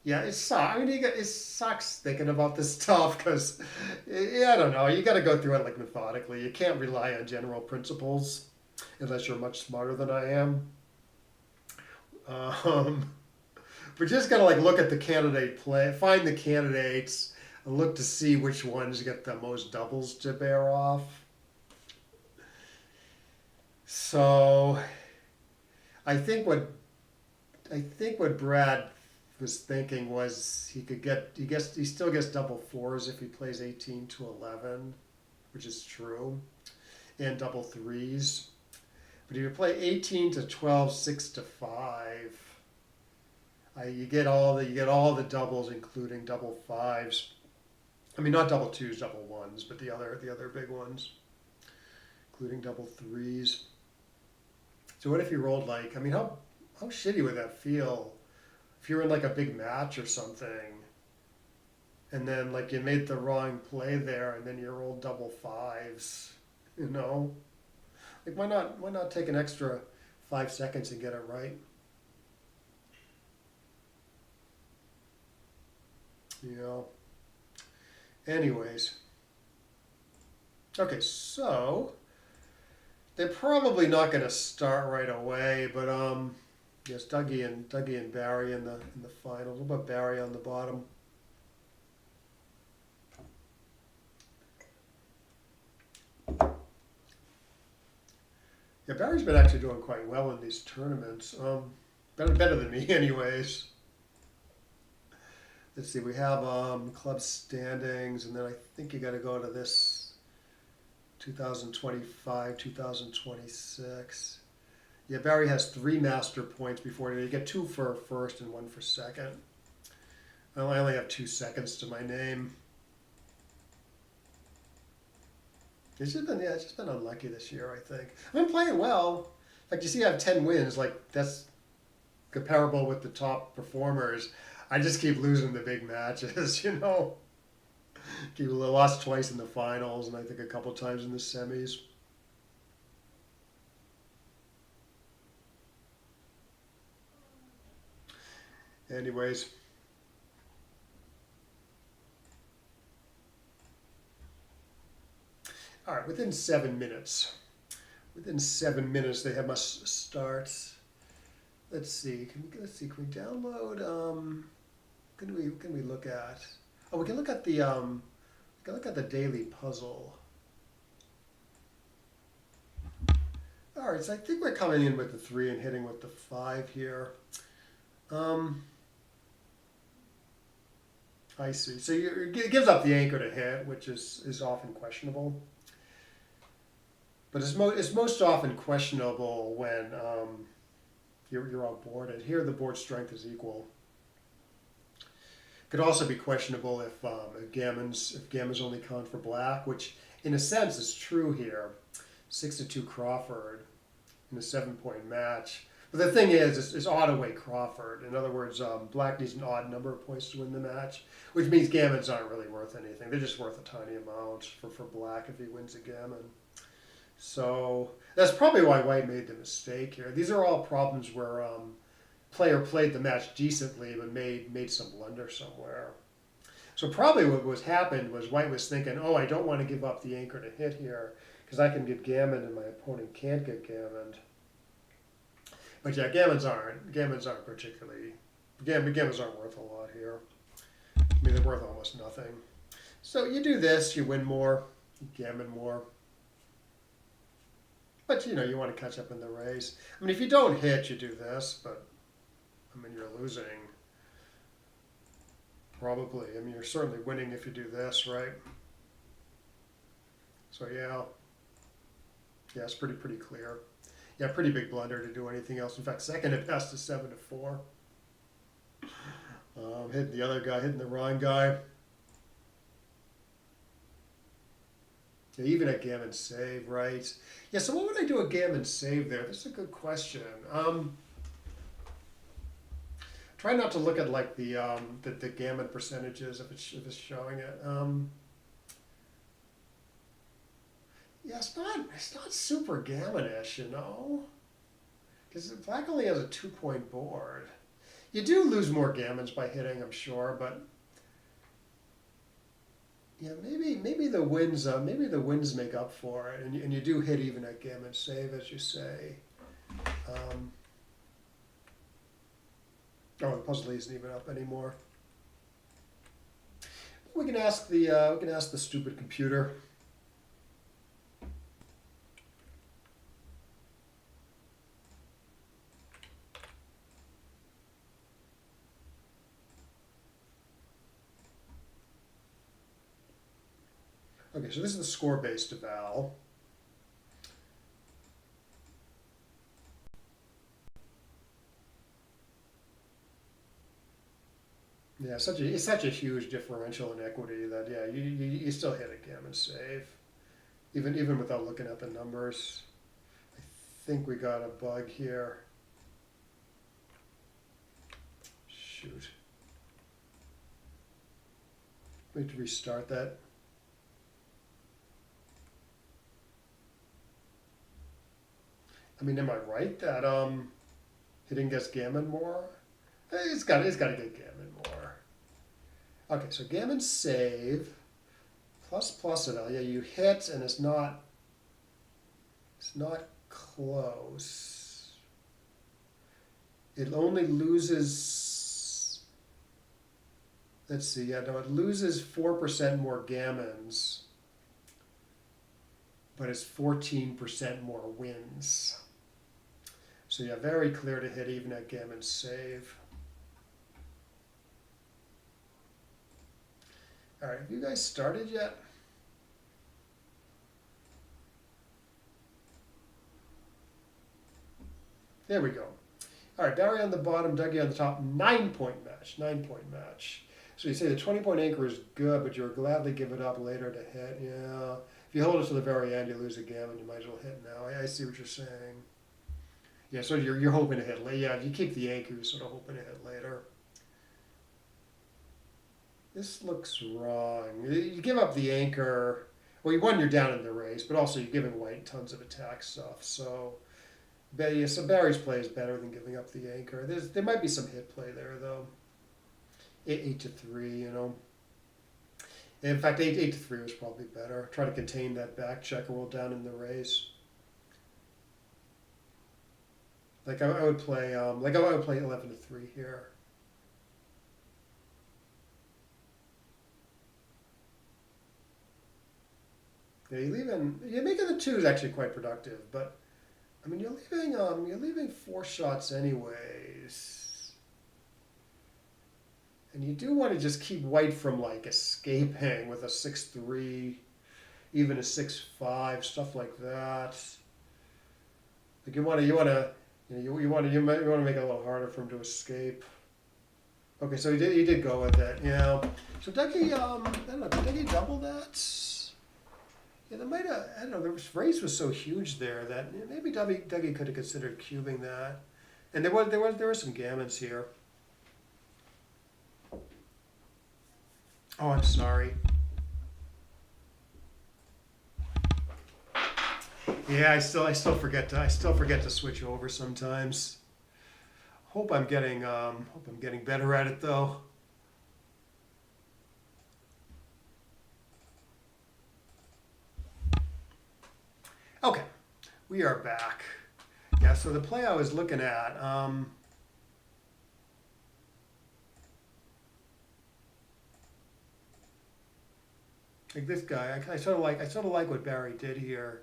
Yeah, it sucks. I mean, it sucks thinking about this stuff because, I don't know. You got to go through it like methodically. You can't rely on general principles unless you're much smarter than I am. But just got to like look at the candidate play, find the candidates, and look to see which ones get the most doubles to bear off. So, I think what Brad was thinking was he still gets double 4s if he plays 18 to 11, which is true, and double 3s. But if you play 18 to 12, 6 to 5, you get all the doubles, including double 5s. I mean, not double 2s, double 1s, but the other big ones, including double 3s. So what if you rolled like? I mean, how shitty would that feel? If you're in like a big match or something, and then like you made the wrong play there, and then you rolled double 5s, like why not take an extra 5 seconds and get it right? Anyways, okay, so they're probably not going to start right away, but yes, Dougie and Barry in the finals. What about Barry on the bottom? Yeah, Barry's been actually doing quite well in these tournaments. Better than me, anyways. Let's see. We have club standings, and then I think you got to go to this 2025, 2026. Yeah, Barry has 3 master points before you get 2 for first and 1 for second. Well, I only have 2 seconds to my name. It's just been unlucky this year, I think. I've been playing well. Like you see, I have 10 wins. Like that's comparable with the top performers. I just keep losing the big matches, Keep lost twice in the finals, and I think a couple times in the semis. Anyways. All right, within 7 minutes. Within 7 minutes, they must start. Let's see. Can we download? Can we look at? Oh, we can look at the daily puzzle. All right, so I think we're coming in with the 3 and hitting with the 5 here. I see. So it gives up the anchor to hit, which is often questionable. But it's most often questionable when you're outboarded. Here, the board strength is equal. Could also be questionable if gammons only count for black, which in a sense is true here. 6-2 Crawford in a 7-point match. But the thing is, it's odd away Crawford. In other words, black needs an odd number of points to win the match, which means gammons aren't really worth anything. They're just worth a tiny amount for black if he wins a gammon. So that's probably why white made the mistake here. These are all problems where player played the match decently but made some blunder somewhere. So probably what was happened was white was thinking, oh, I don't want to give up the anchor to hit here because I can get gammoned and my opponent can't get gammoned. But yeah, gammons aren't particularly, gammons aren't worth a lot here. I mean, they're worth almost nothing. So you do this, you win more, you gammon more. But you know, you want to catch up in the race. I mean, if you don't hit, you do this, but I mean, you're losing. Probably. I mean, you're certainly winning if you do this, right? So yeah. Yeah, it's pretty clear. Yeah, pretty big blunder to do anything else. In fact, second it passed to 7-4. Hitting the other guy, hitting the wrong guy. Yeah, even a gammon save, right? Yeah, so what would I do a gammon save there? That's a good question. Try not to look at like the gammon percentages if it's showing it. Yeah, it's not super gammonish, you know, because black only has a 2-point board. You do lose more gammons by hitting, I'm sure, but yeah, maybe the wins make up for it, and you do hit even at gammon save, as you say. Oh, the puzzle isn't even up anymore. We can ask the stupid computer. Okay, so this is the score-based eval. Yeah, it's such a huge differential in equity that yeah, you still hit a gammon save, even without looking at the numbers. I think we got a bug here. Shoot. We have to restart that. I mean, am I right that hitting gets gammon more? It's got to get gammon more. Okay, so gammon save plus eval. Yeah, you hit and it's not close. It only loses. Let's see. Yeah, no, it loses 4% more gammons, but it's 14% more wins. So yeah, very clear to hit even at gammon save. All right, have you guys started yet? There we go. All right, Barry on the bottom, Dougie on the top. 9-point match. 9-point match. So you say the 20-point anchor is good, but you'll gladly give it up later to hit. Yeah. If you hold it to the very end, you lose a gammon. You might as well hit now. I see what you're saying. Yeah, so you're hoping to hit later. Yeah, if you keep the anchor, you're sort of hoping to hit later. This looks wrong. You give up the anchor. Well, you're down in the race, but also you're giving white tons of attack stuff. So Barry's play is better than giving up the anchor. There might be some hit play there, though. 8-3, you know. In fact, 8-3 was probably better. Try to contain that back checker while down in the race. Like I would play 11-3 here. Yeah, you're making the 2 is actually quite productive, but I mean you're leaving 4 shots anyways, and you do want to just keep white from like escaping with a 6-3, even a 6-5, stuff like that. Like you want to make it a little harder for him to escape. Okay, so he did go with it, yeah. So Dougie, I don't know, did Dougie double that? Yeah, they might have, I don't know, the race was so huge there that maybe Dougie could have considered cubing that. And there were some gammons here. Oh, I'm sorry. Yeah, I still forget to switch over sometimes. Hope I'm getting better at it though. Okay, we are back. Yeah, so the play I was looking at, like this guy, I sort of like what Barry did here,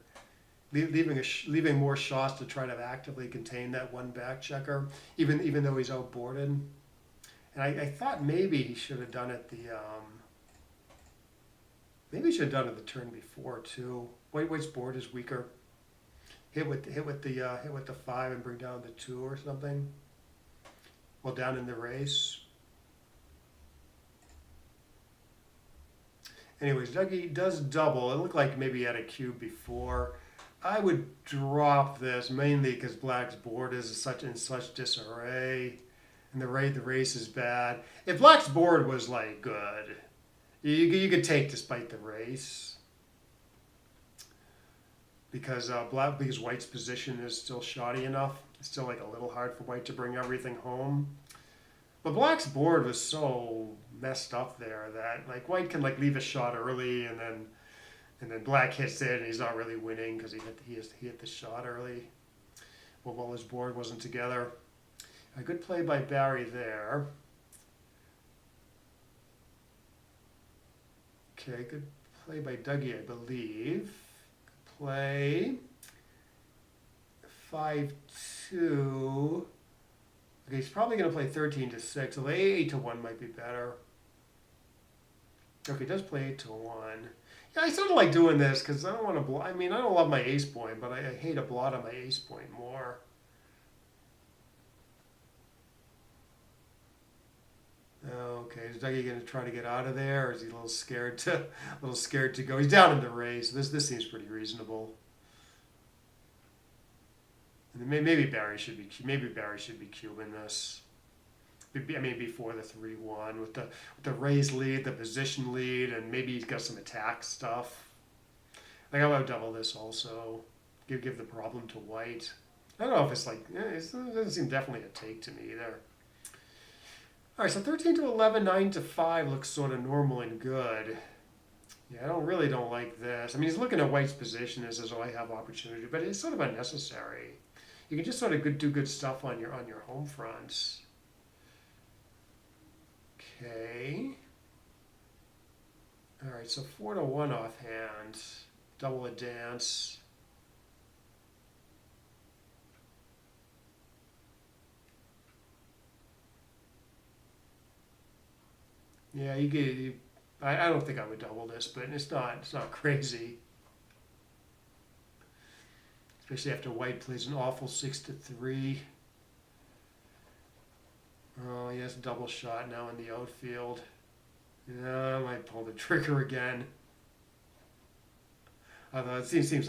leaving more shots to try to actively contain that one back checker, even though he's outboarded. And I thought maybe he should have done it maybe he should have done it the turn before too. White's board is weaker. Hit with the 5 and bring down the 2 or something. Well, down in the race. Anyways, Dougie does double. It looked like maybe he had a cube before. I would drop this mainly because Black's board is in such disarray, and the race is bad. If Black's board was like good, you could take despite the race because because White's position is still shoddy enough. It's still like a little hard for White to bring everything home. But Black's board was so messed up there that like White can like leave a shot early and then Black hits it and he's not really winning because he hit the shot early. Well, while his board wasn't together. A good play by Barry there. Okay, good play by Dougie, I believe. Good play. 5-2. Okay, he's probably going to play 13-6. So 8-1 might be better. Okay, he does play 8-1. Yeah, I sort of like doing this because I don't want to I don't love my ace point, but I hate a blot on my ace point more. Okay, is Dougie going to try to get out of there, or is he a little scared to go? He's down in the race. This seems pretty reasonable. And maybe Barry should be cubing this. Before the 3-1 with the raise lead, the position lead, and maybe he's got some attack stuff. Like I would double this also. Give the problem to White. I don't know if it's like it doesn't seem definitely a take to me either. All right, so 13-11, 9-5 looks sort of normal and good. Yeah, I really don't like this. I mean, he's looking at White's position as though I have opportunity, but it's sort of unnecessary. You can just sort of do good stuff on your home fronts. Okay. All right, so 4-1 offhand. Double a dance. Yeah, I don't think I would double this, but it's not crazy. Especially after White plays an awful 6-3. Oh, he has a double shot now in the outfield. Yeah, I might pull the trigger again. Although it seems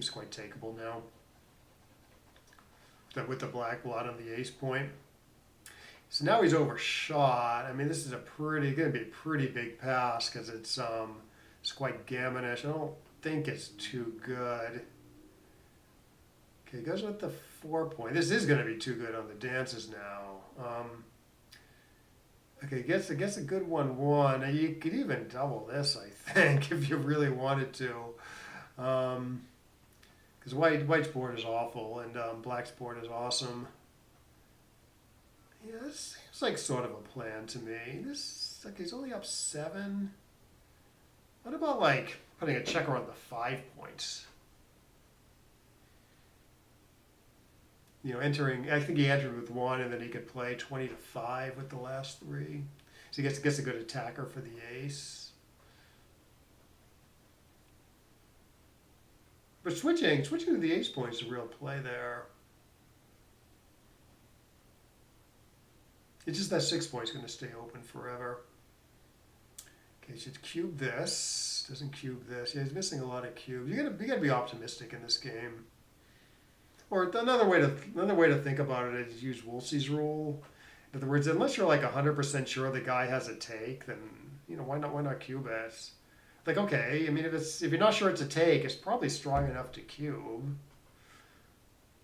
quite takeable now. With the black blot on the ace point. So now he's overshot. I mean, this is going to be a pretty big pass because it's quite gammonish. I don't think it's too good. Okay, goes with the 4 point. This is going to be too good on the dances now. Okay, gets a good 1-1. You could even double this, I think, if you really wanted to. Because White's board is awful and Black's board is awesome. Yeah, this seems like sort of a plan to me. He's only up 7. What about like putting a checker on the 5 points? Entering. I think he entered with 1, and then he could play 20-5 with the last 3. So he gets a good attacker for the ace. But switching to the ace point is a real play there. It's just that 6 point is going to stay open forever. Okay, should cube this. Doesn't cube this. Yeah, he's missing a lot of cubes. You gotta be optimistic in this game. Or another way to think about it is use Wolsey's rule. In other words, unless you're like 100% sure the guy has a take, then why not cube it? Like, okay, I mean, if you're not sure it's a take, it's probably strong enough to cube.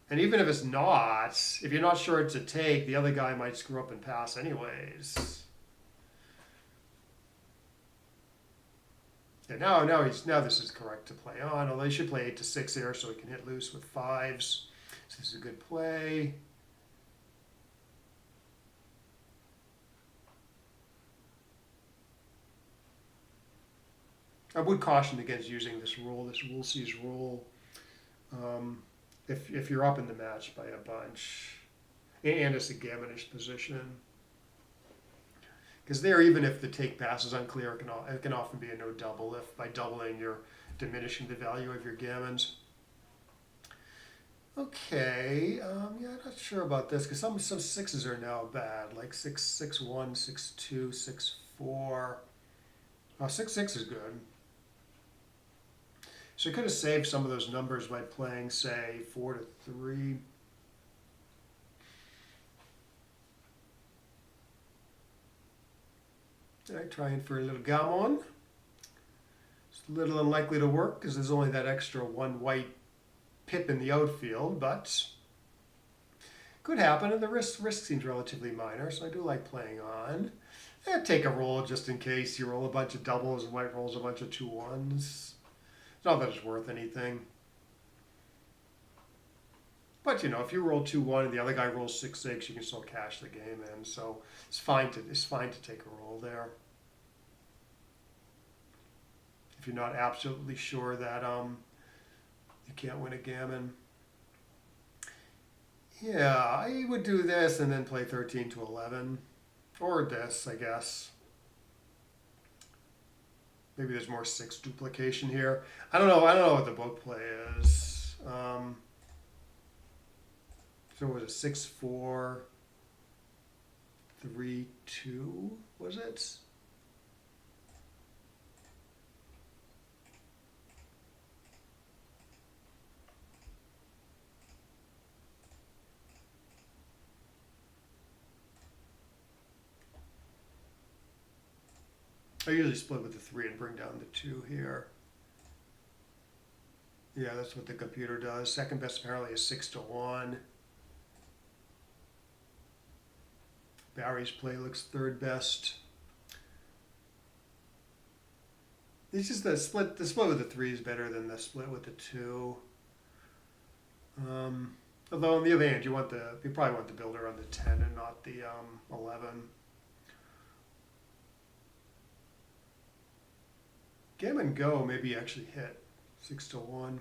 And even if it's not, if you're not sure it's a take, the other guy might screw up and pass anyways. Yeah, now this is correct to play on. Although he should play 8 to 6 here, so he can hit loose with 5s. So this is a good play. I would caution against using this Wolsey's rule, if you're up in the match by a bunch, and it's a gammonish position. Because there, even if the take pass is unclear, it can often be a no double if by doubling you're diminishing the value of your gammons. Okay, yeah, I'm not sure about this because some 6s are now bad, like 6, 6, 1, 6, 2, 6, 4. Oh, 6, 6 is good. So you could have saved some of those numbers by playing, say, 4 to 3. All right, trying for a little gammon. It's a little unlikely to work because there's only that extra 1 white pip in the outfield, but could happen, and the risk seems relatively minor, so I do like playing on. And take a roll just in case you roll a bunch of doubles and white rolls a bunch of 2 1s. Not that it's worth anything. But if you roll 2 1 and the other guy rolls 6 6, you can still cash the game in. So it's fine to take a roll there. If you're not absolutely sure that you can't win a gammon. Yeah, I would do this and then play 13 to 11. Or this, I guess. Maybe there's more 6 duplication here. I don't know what the book play is. So was it 6 4 3 2? Was it? I usually split with the 3 and bring down the 2 here. Yeah, that's what the computer does. Second best apparently is 6 to 1. Barry's play looks third best. It's just the split with the 3 is better than the split with the 2. Although on the other hand, you probably want the builder on the 10 and not the 11. Gammon go maybe actually hit 6 to 1.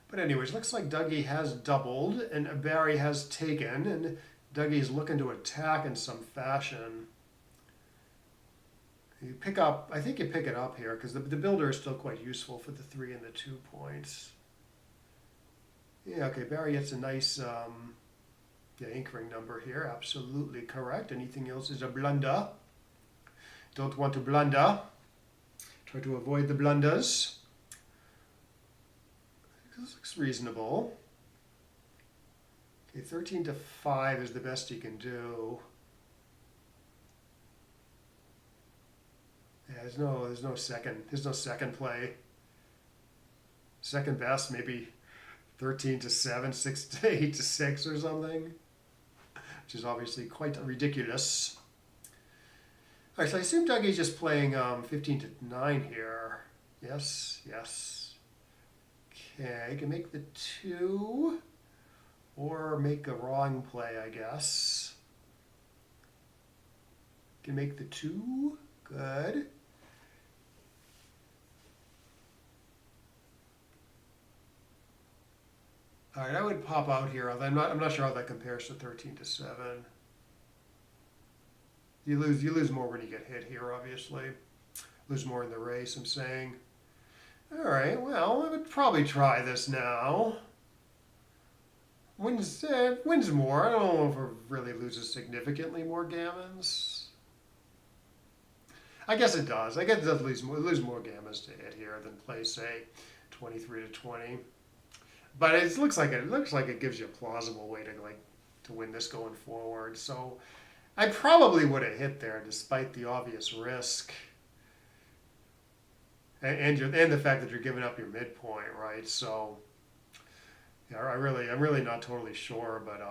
But anyways, looks like Dougie has doubled and Barry has taken, and Dougie's looking to attack in some fashion. I think you pick it up here because the builder is still quite useful for the 3 and the 2 points. Yeah, okay, Barry gets a nice ink ring number here, absolutely correct. Anything else is a blunder. Don't want to blunder. Try to avoid the blunders. This looks reasonable. Okay, 13 to 5 is the best you can do. Yeah, there's no second play. Second best, maybe 13 to 7, 6 to 8 to 6 or something, which is obviously quite ridiculous. All right, so I assume Dougie's just playing 15 to 9 here. Yes. Okay, I can make the 2 or make a wrong play, I guess. Can make the 2. Good. All right, I would pop out here. I'm not sure how that compares to 13 to 7. You lose more when you get hit here, obviously. Lose more in the race, I'm saying. All right, well, I would probably try this now. Wins more. I don't know if it really loses significantly more gammons. I guess it does. I guess it does lose more gammas to hit here than play, say, 23 to 20. But it looks like it gives you a plausible way to win this going forward. So I probably would have hit there despite the obvious risk. And the fact that you're giving up your midpoint, right? So yeah, I'm really not totally sure, but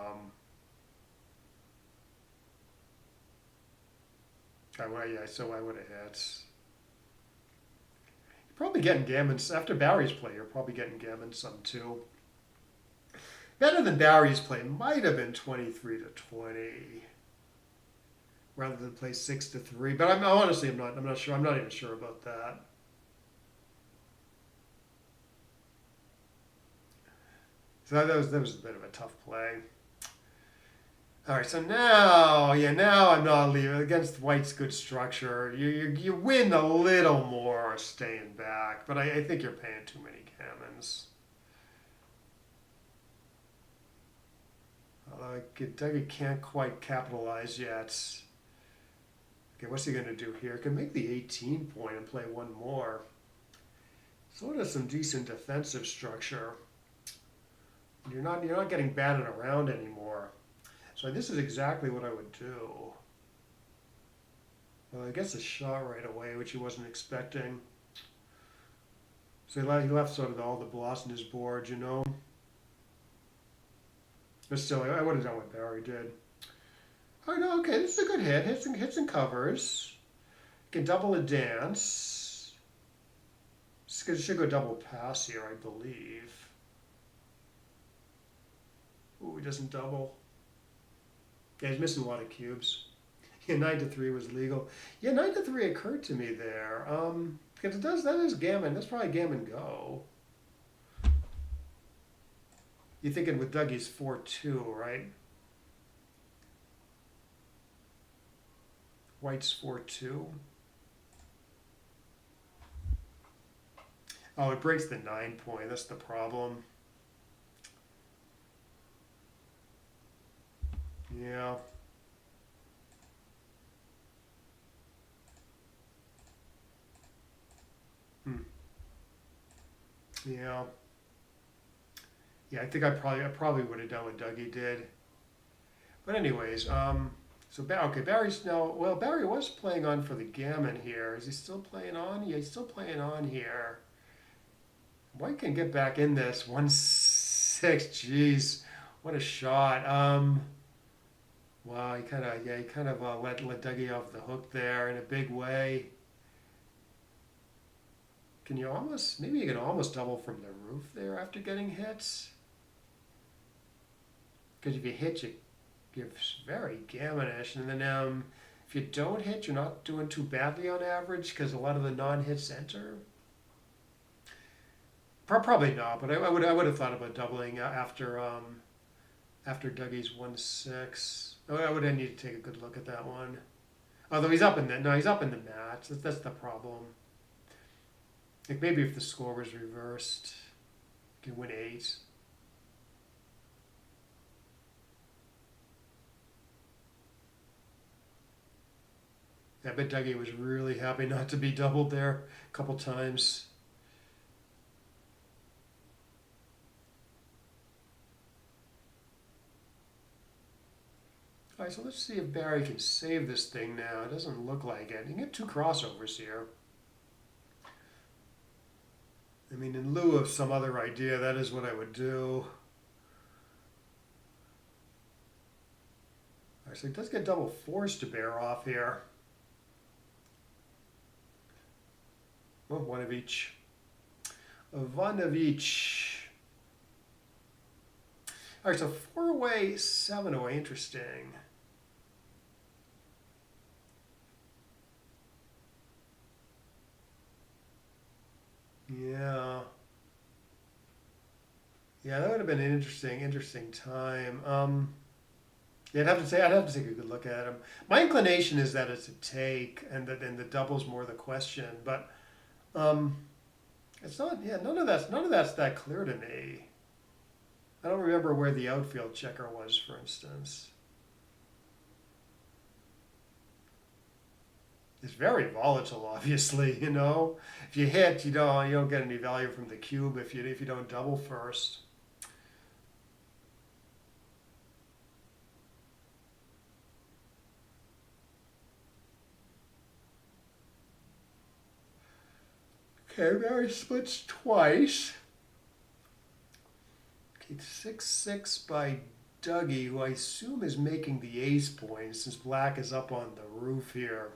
so I would have hit. You're probably getting gammons after Barry's play. You're probably getting gammon some too. Better than Barry's play might have been 23 to 20, rather than play 6 to 3. But I'm not sure. I'm not even sure about that. So that was a bit of a tough play. All right, so now I'm not leaving against White's good structure. You win a little more staying back, but I think you're paying too many gammons. Although Dougie can't quite capitalize yet. Okay, what's he going to do here? Can make the 18 point and play one more. Sort of some decent defensive structure. You're not getting batted around anymore. So this is exactly what I would do. Well, I guess a shot right away, which he wasn't expecting. So he left sort of all the bloss in his board, you know. But still, I would have done what Barry did. Oh no, okay, this is a good hit. Hits and covers. Can double a dance. Should go double pass here, I believe. Ooh, he doesn't double. Yeah, he's missing a lot of cubes. Yeah, 9 to 3 was legal. Yeah, 9 to 3 occurred to me there. Because that is gammon. That's probably gammon go. You're thinking with Dougie's 4-2, right? White's 4-2. Oh, it breaks the 9 point. That's the problem. Yeah. Yeah. Yeah, I think I probably would have done what Dougie did. But anyways, okay, Barry's now, well, Barry was playing on for the gammon here. Is he still playing on? Yeah, he's still playing on here. White can get back in this. 1-6, jeez, what a shot. Wow, he kind of let Dougie off the hook there in a big way. Maybe you can almost double from the roof there after getting hits? Because if you hit, you're very gammonish, and then if you don't hit, you're not doing too badly on average because a lot of the non-hits enter. Probably not, but I would have thought about doubling after Dougie's 1-6. I would have needed to take a good look at that one. Although he's up in the match. That's the problem. Like maybe if the score was reversed, you can win 8. I bet Dougie was really happy not to be doubled there a couple times. All right, so let's see if Barry can save this thing now. It doesn't look like it. You can get 2 crossovers here. I mean, in lieu of some other idea, that is what I would do. All right, so it does get double force to bear off here. Oh, one of each. One of each. All right, so 4-away, 7-away, interesting. Yeah. Yeah, that would have been an interesting time. Yeah, I'd have to take a good look at him. My inclination is that it's a take, and the double's more the question. But it's not. Yeah, none of that's that clear to me. I don't remember where the outfield checker was, for instance. It's very volatile, obviously, you know. If you hit, you don't get any value from the cube if you don't double first. Okay, Barry splits twice. Okay, 6-6 by Dougie, who I assume is making the ace point since black is up on the roof here.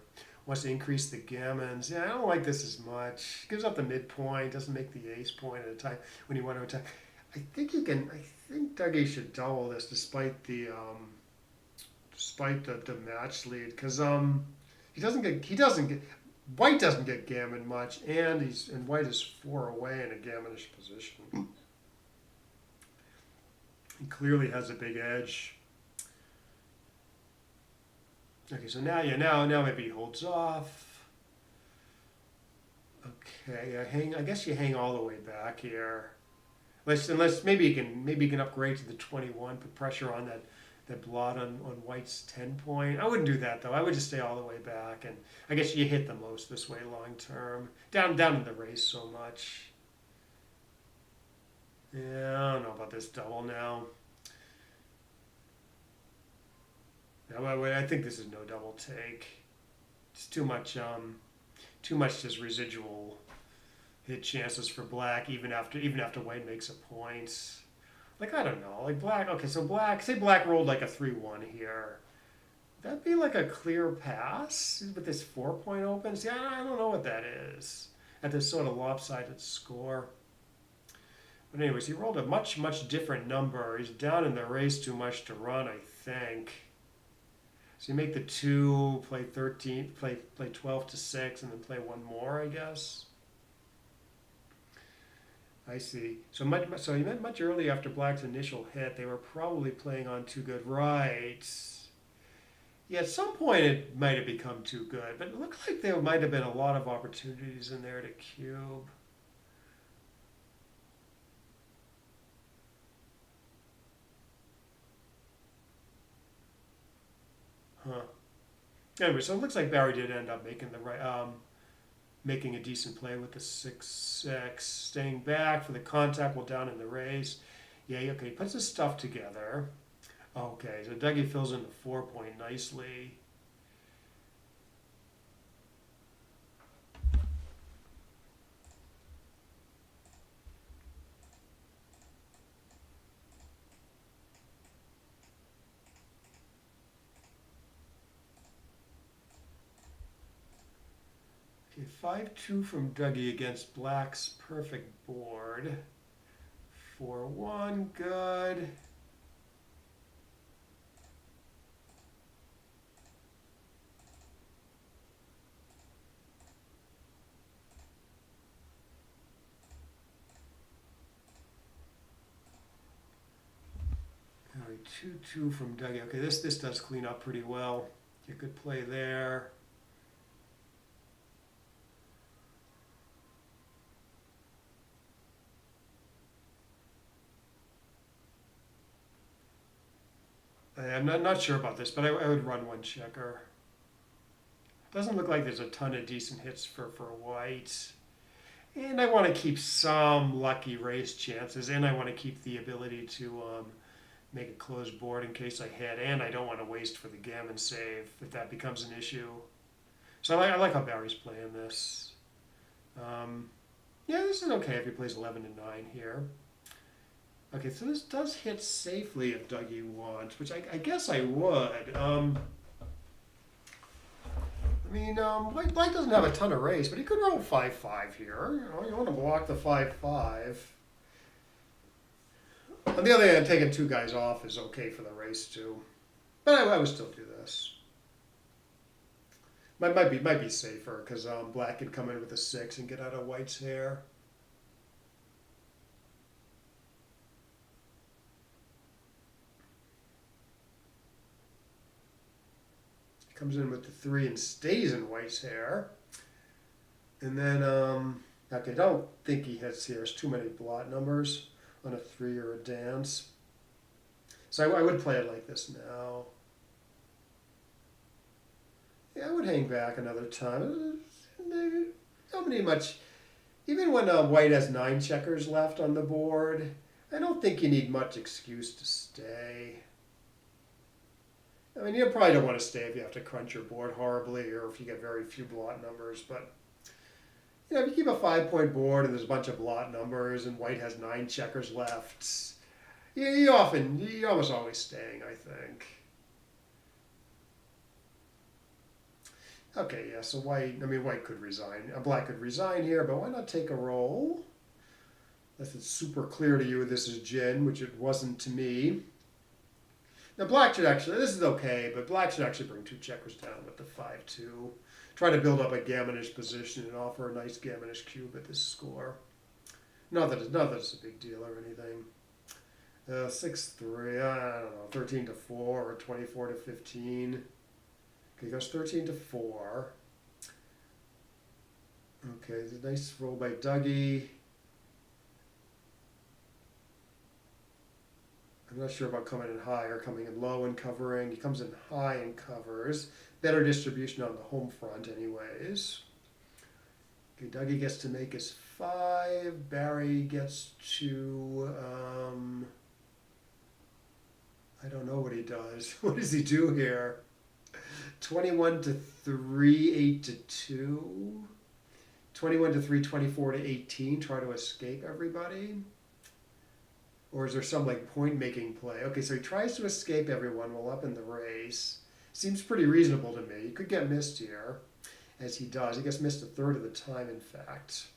Wants to increase the gammons. Yeah, I don't like this as much. Gives up the midpoint, doesn't make the ace point at a time when you want to attack. I think Dougie should double this despite the match lead, because White doesn't get gammon much, and White is 4 away in a gammonish position. He clearly has a big edge. Okay, so now maybe he holds off. Okay, I guess you hang all the way back here. Unless maybe you can upgrade to the 21, put pressure on that blot on White's 10 point. I wouldn't do that though. I would just stay all the way back, and I guess you hit the most this way long term. Down in the race so much. Yeah, I don't know about this double now. I think this is no double take. It's too much just residual hit chances for black even after White makes a point. Like, I don't know, like black. Okay, so say black rolled like a 3-1 here. Would that be like a clear pass with this 4-point open? See, I don't know what that is at this sort of lopsided score. But anyways, he rolled a much different number. He's down in the race too much to run, I think. So you make the 2, play 13, play 12 to 6, and then play one more, I guess. I see. So you meant much early after black's initial hit, they were probably playing on too good. Right. Yeah, at some point it might have become too good, but it looked like there might have been a lot of opportunities in there to cube. Huh. Anyway, so it looks like Barry did end up making a decent play with the 6-6, staying back for the contact while down in the race. Yeah, okay, he puts his stuff together. Okay, so Dougie fills in the 4-point nicely. Okay, 5-2 from Dougie against black's perfect board. 4-1, good. All right, 2-2 from Dougie. Okay, this does clean up pretty well. You could play there. I'm not sure about this, but I would run one checker. Doesn't look like there's a ton of decent hits for White. And I want to keep some lucky race chances, and I want to keep the ability to make a closed board in case I hit, and I don't want to waste for the gammon save if that becomes an issue. So I like how Barry's playing this. Yeah, this is okay if he plays 11 to 9 here. Okay, so this does hit safely if Dougie wants, which I guess I would. White doesn't have a ton of race, but he could roll 5-5 here. You want to block the 5-5. On the other hand, taking 2 guys off is okay for the race too. But I would still do this. Might be safer because black could come in with a 6 and get out of White's hair. Comes in with the 3 and stays in White's hair. And then, okay, I don't think he hits here. There's too many blot numbers on a 3 or a dance. So I would play it like this now. Yeah, I would hang back another time. How many much? Even when white has 9 checkers left on the board, I don't think you need much excuse to stay. I mean, you probably don't want to stay if you have to crunch your board horribly or if you get very few blot numbers. But if you keep a 5-point board and there's a bunch of blot numbers and white has 9 checkers left, you're almost always staying, I think. Okay, yeah, so white could resign. Black could resign here, but why not take a roll? Unless it's super clear to you this is gin, which it wasn't to me. Now black should actually, this is okay, but black should actually bring 2 checkers down with the 5-2. Try to build up a gammonish position and offer a nice gammonish cube at this score. Not that it's a big deal or anything. 6-3, I don't know, 13-4 or 24-15. Okay, goes 13-4. Okay, it's a nice roll by Dougie. I'm not sure about coming in high or coming in low and covering. He comes in high and covers. Better distribution on the home front anyways. Okay, Dougie gets to make his 5. Barry gets to, I don't know what he does. What does he do here? 21-3, 8-2. 21-3, 24-18. Try to escape everybody. Or is there some like point making play? Okay, so he tries to escape everyone while up in the race. Seems pretty reasonable to me. He could get missed here, as he does. He gets missed a third of the time, in fact.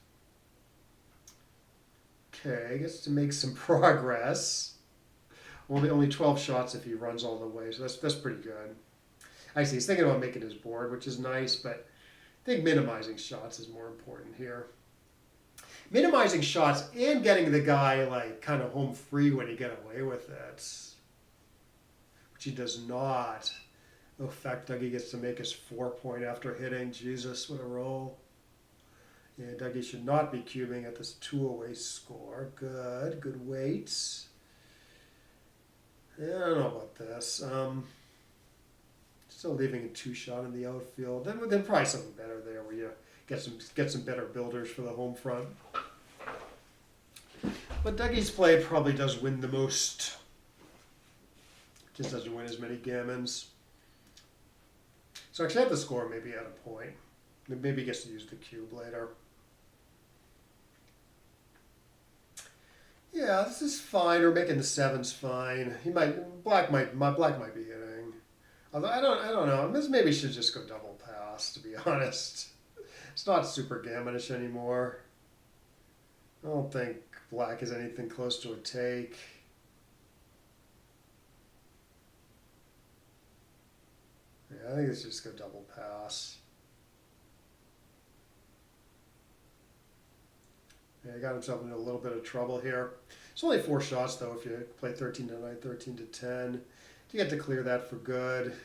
Okay, gets to make some progress. Only 12 shots if he runs all the way, so that's pretty good. I see, he's thinking about making his board, which is nice, but I think minimizing shots is more important here. Minimizing shots and getting the guy like kind of home free when he get away with it, which he does not. In fact, Dougie gets to make his 4-point after hitting. Jesus, what a roll. Yeah, Dougie should not be cubing at this 2-away score. Good weights. Yeah, I don't know about this. Still leaving a 2-shot in the outfield. Then probably something better there where you get some better builders for the home front. But Dougie's play probably does win the most. Just doesn't win as many gammons. So actually, at the score, maybe at a point. Maybe he gets to use the cube later. Yeah, this is fine. Or making the 7's fine. Black might be hitting. Although I don't know. This maybe should just go double pass. To be honest, it's not super gammonish anymore. I don't think black is anything close to a take. Yeah, I think it's just go double pass. Yeah, he got himself into a little bit of trouble here. It's only 4 shots though if you play 13-9, 13-10. You get to clear that for good.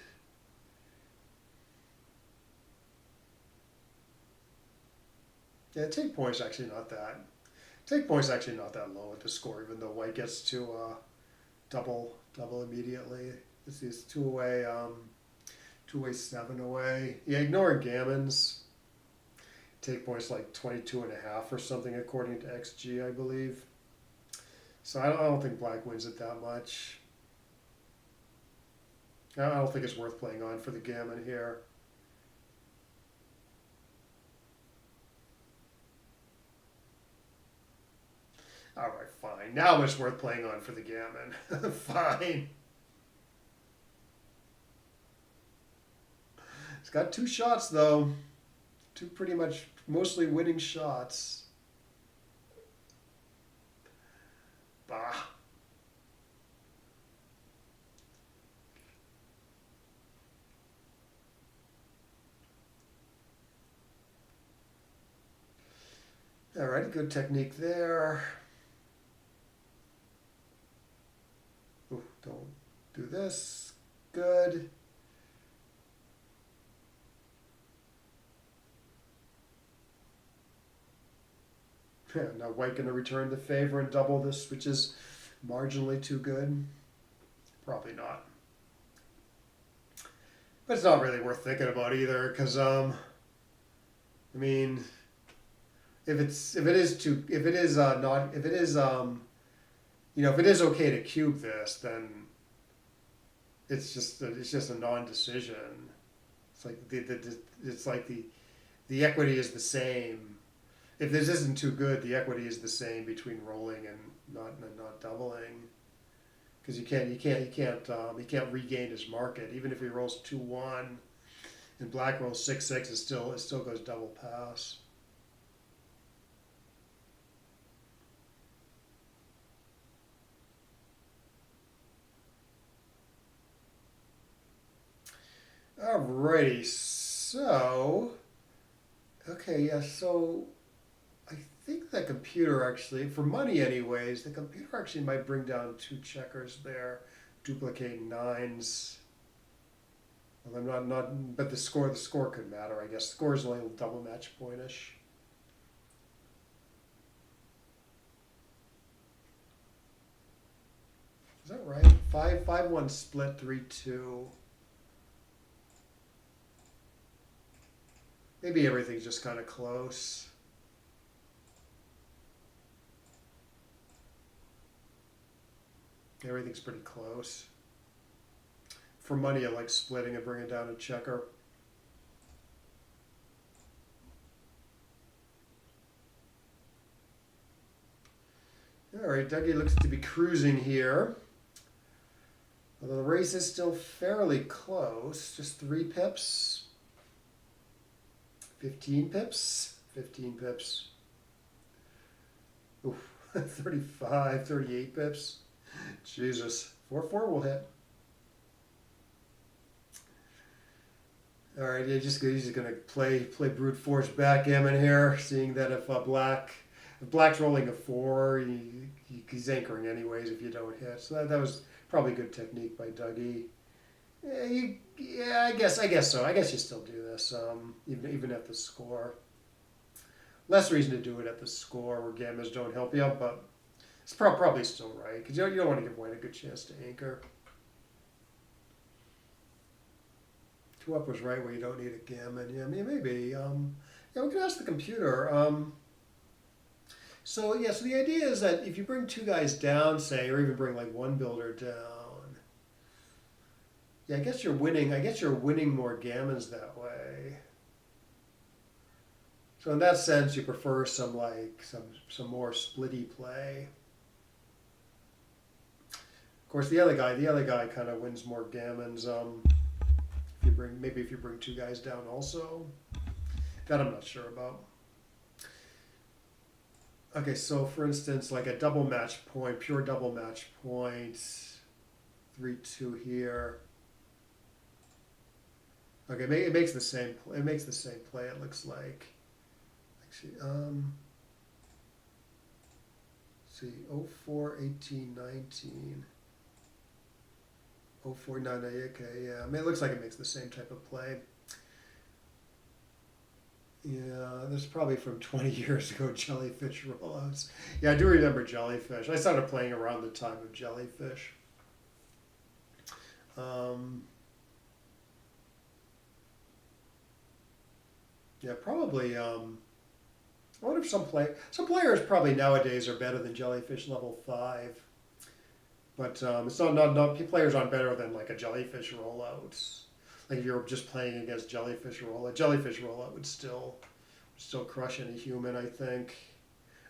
Yeah, take point's actually not that. Take point's actually not that low at the score, even though white gets to double immediately. This is 2-away, 2-away, 7-away. Yeah, ignoring gammons. Take point's like 22.5 or something according to XG, I believe. So I don't think black wins it that much. I don't think it's worth playing on for the gammon here. All right, fine. Now it's worth playing on for the gammon. Fine. It's got 2 shots, though. 2 pretty much mostly winning shots. Bah. All right, good technique there. Ooh, don't do this. Good. Now white going to return the favor and double this, which is marginally too good? Probably not. But it's not really worth thinking about either, because I mean, if it is not if it is if it is okay to cube this, then it's just a non-decision. It's like it's like the equity is the same. If this isn't too good, the equity is the same between rolling and not doubling, because you can't regain his market even if he rolls 2-1 and black rolls 6-6. It still goes double pass. Alrighty, so okay, yeah, so I think the computer actually, for money anyways, the computer actually might bring down 2 checkers there, duplicate nines. Well, I'm not, but the score could matter, I guess. The score is only a double match pointish. Is that right? 5-1 split 3-2. Maybe everything's just kind of close. Everything's pretty close. For money, I like splitting and bringing down a checker. All right, Dougie looks to be cruising here. Although the race is still fairly close, just 3 pips. 15 pips? 15 pips. Oof, 35, 38 pips. Jesus. 4-4 will hit. All right, he's just going to play brute force backgammon here, seeing that if Black's rolling a 4, he's anchoring anyways if you don't hit. So that was probably good technique by Dougie. Yeah, I guess so. I guess you still do this, even at the score. Less reason to do it at the score where gammas don't help you, but it's probably still right, because you don't want to give white a good chance to anchor. 2 up was right where you don't need a gammon. Yeah, maybe. Yeah, we can ask the computer. So the idea is that if you bring 2 guys down, say, or even bring like 1 builder down, yeah, I guess you're winning more gammons that way. So in that sense, you prefer some more splitty play. Of course, the other guy kind of wins more gammons. If you bring 2 guys down also. That I'm not sure about. Okay, so for instance, like a double match point, pure double match point, 3-2 here. Okay, it makes the same. It makes the same play. It looks like. Actually, see, 04, 18, 19. 04, 9, okay, yeah. I mean, it looks like it makes the same type of play. Yeah, this is probably from 20 years ago, Jellyfish rollouts. Yeah, I do remember Jellyfish. I started playing around the time of Jellyfish. Yeah, probably. I wonder if some players probably nowadays are better than Jellyfish level 5. But it's not players aren't better than like a Jellyfish rollout. Like if you're just playing against Jellyfish rollout would still crush any human, I think.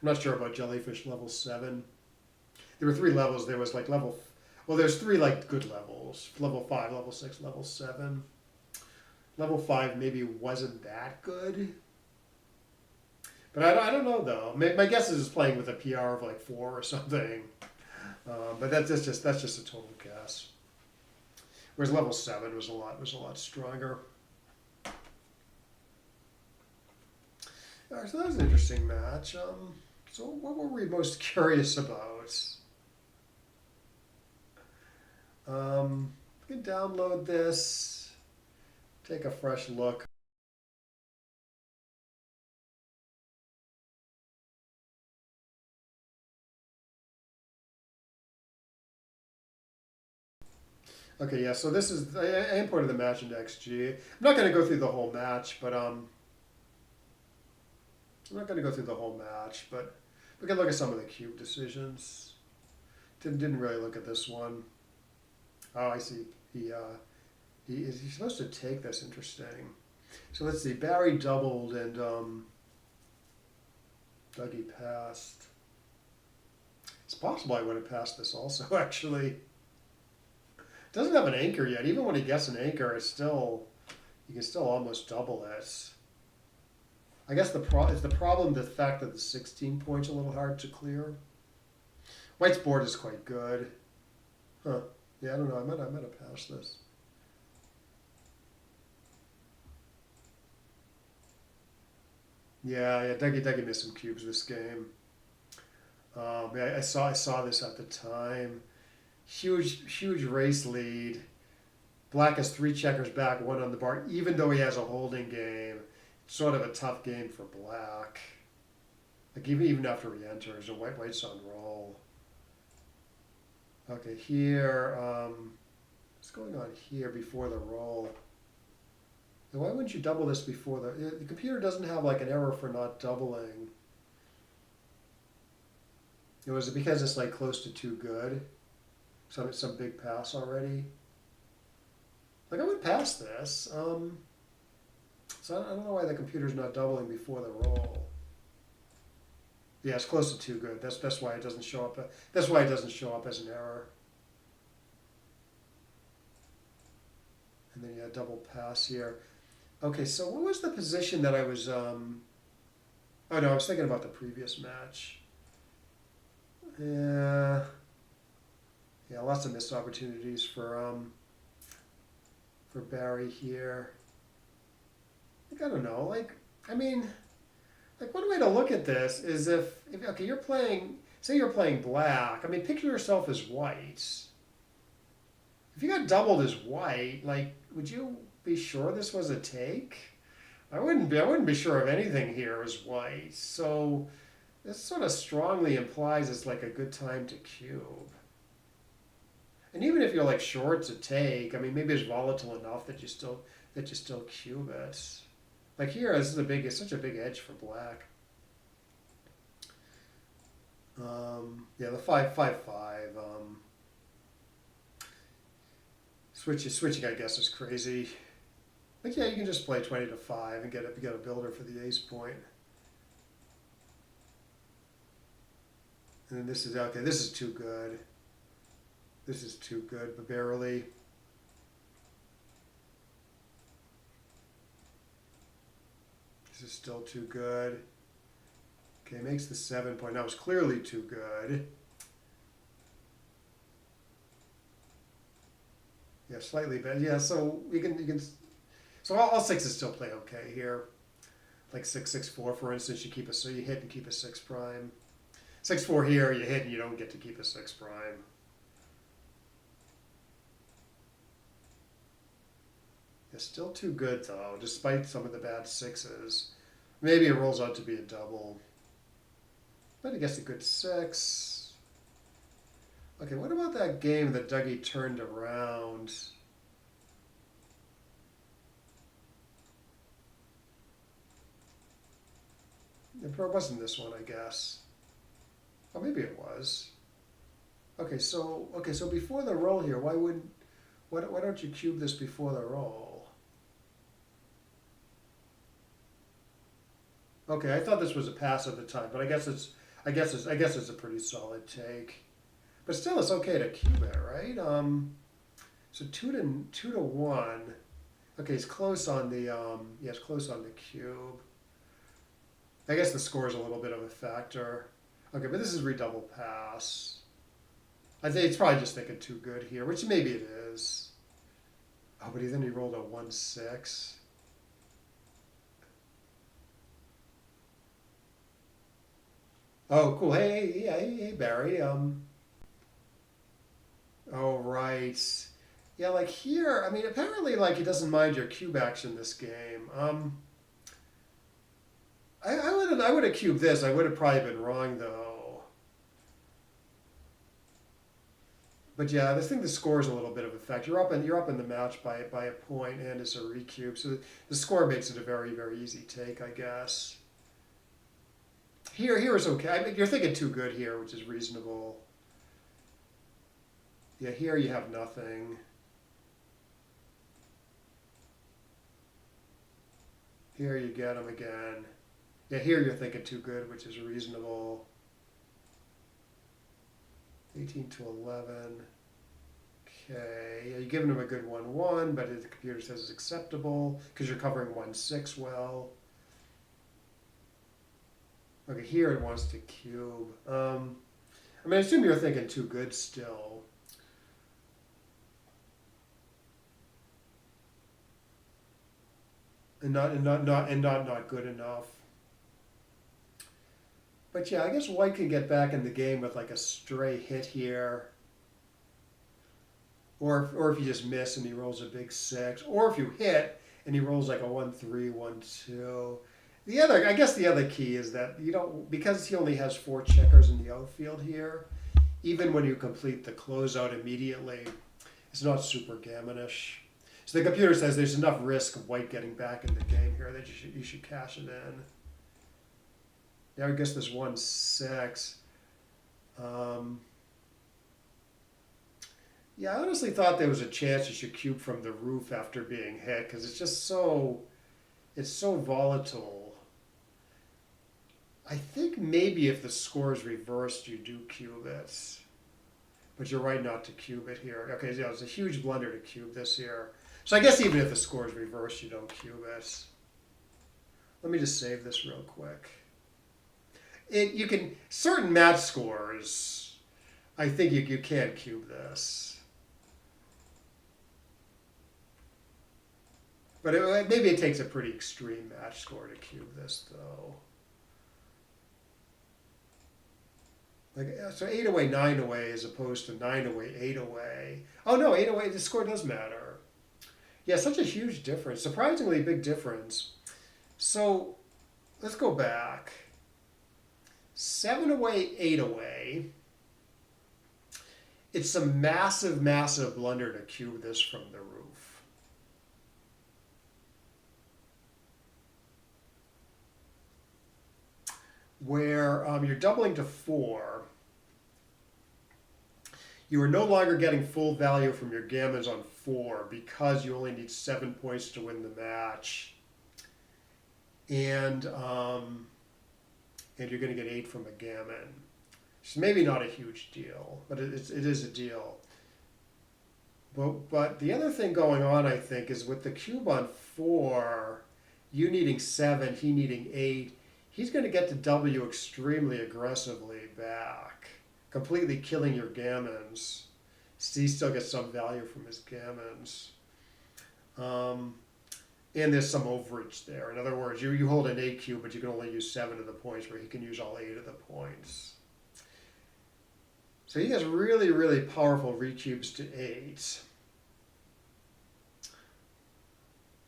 I'm not sure about Jellyfish level 7. There were 3 levels. There was like there's 3 like good levels. Level 5, level 6, level 7. Level 5 maybe wasn't that good. But I don't know though. My guess is it's playing with a PR of like 4 or something. But that's just a total guess. Whereas level 7 was a lot stronger. All right, so that was an interesting match. So what were we most curious about? We can download this, take a fresh look. Okay, yeah. So this is I imported the match into XG. I'm not going to go through the whole match, but I'm not going to go through the whole match, but we can look at some of the cube decisions. Didn't really look at this one. Oh, I see. He's supposed to take this. Interesting. So let's see. Barry doubled and Dougie passed. It's possible I would have passed this also. Actually, it doesn't have an anchor yet. Even when he gets an anchor, it's still you can still almost double it. I guess is the problem the fact that the 16 point's a little hard to clear. White's board is quite good. Huh. Yeah, I don't know. I might have passed this. Yeah, Dougie missed some cubes this game. Yeah, I saw this at the time. Huge race lead. Black has 3 checkers back, 1 on the bar, even though he has a holding game. Sort of a tough game for Black. Like even after he enters, and White's on roll. Okay, here, what's going on here before the roll? And why wouldn't you double this before the computer doesn't have like an error for not doubling? Was it because it's like close to too good? Some big pass already? Like I would pass this. So I don't know why the computer's not doubling before the roll. Yeah, it's close to too good. That's why it doesn't show up. That's why it doesn't show up as an error. And then you had double pass here. Okay, so what was the position that I was? Oh no, I was thinking about the previous match. Yeah, lots of missed opportunities for Barry here. Like, I don't know. Like, I mean, like one way to look at this is if okay, you're playing. Say you're playing Black. I mean, picture yourself as White. If you got doubled as White, like, would you be sure this was a take? I wouldn't be. I wouldn't be sure of anything here as White. So this sort of strongly implies it's like a good time to cube. And even if you're like short to take, I mean, maybe it's volatile enough that you still cube it. Like here, it's such a big edge for Black. Yeah, the 5-5-5. Switching, I guess, is crazy. Like, yeah, you can just play 20 to 5 and get a builder for the ace point. And then this is okay. This is too good. This is too good, but barely. This is still too good. Okay, makes the 7 point. That was clearly too good. Yeah, slightly better. Yeah, so you can. So all sixes still play okay here. Like 6-6-4, for instance, you hit and keep a 6 prime. 6-4 here, you hit and you don't get to keep a 6 prime. It's still too good though, despite some of the bad 6s. Maybe it rolls out to be a double. But I guess a good 6. Okay, what about that game that Dougie turned around? It wasn't this one, I guess. Oh, maybe it was. Okay, so before the roll here, why don't you cube this before the roll? Okay, I thought this was a pass at the time, but I guess it's a pretty solid take. But still, it's okay to cube it, right? So 2 to 1. Okay, it's close on the it's close on the cube. I guess the score is a little bit of a factor. Okay, but this is redouble pass. I think it's probably just thinking too good here, which maybe it is. Oh, but then he rolled a 1-6. Oh, cool. Hey, Barry. Oh, right. Yeah, like here, I mean, apparently, like, he doesn't mind your cube action this game. I would have cubed this. I would have probably been wrong, though. But yeah, this thing, the score is a little bit of effect. You're up in the match by a point, and it's a recube, so the score makes it a very very easy take, I guess. Here is okay. I mean, you're thinking too good here, which is reasonable. Yeah, here you have nothing. Here you get them again. Yeah, here you're thinking too good, which is reasonable. 18 to 11. Okay, yeah, you're giving them a good 1-1, but the computer says it's acceptable because you're covering 1-6 well. Okay, here it wants to cube. I mean, I assume you're thinking too good still. And not good enough. But yeah, I guess white can get back in the game with like a stray hit here. Or if you just miss and he rolls a big 6. Or if you hit and he rolls like a 1-3, 1-2. I guess the other key is that you don't, because he only has 4 checkers in the outfield here, even when you complete the closeout immediately, it's not super gammonish. So the computer says there's enough risk of white getting back in the game here that you should cash it in. Yeah, I guess this 1-6. Yeah, I honestly thought there was a chance you should cube from the roof after being hit, because it's just it's so volatile. I think maybe if the score is reversed, you do cube it. But you're right not to cube it here. Okay, yeah, it's a huge blunder to cube this here. So I guess even if the score is reversed, you don't cube it. Let me just save this real quick. You can, certain match scores, I think you can't cube this. But maybe it takes a pretty extreme match score to cube this, though. Like, so 8 away, 9 away, as opposed to 9 away, 8 away. Oh no, 8 away, the score does matter. Yeah, such a huge difference. Surprisingly big difference. So let's go back. 7 away, 8 away. It's a massive, massive blunder to cube this from the roof. Where you're doubling to 4, you are no longer getting full value from your gammons on 4 because you only need 7 points to win the match. And you're going to get 8 from a gammon. It's maybe not a huge deal, but it is a deal. But the other thing going on, I think, is with the cube on 4, you needing 7, he needing 8, he's going to get to W extremely aggressively back, completely killing your gammons. He still gets some value from his gammons. And there's some overage there. In other words, you hold an 8 cube, but you can only use 7 of the points, where he can use all 8 of the points. So he has really, really powerful recubes to 8.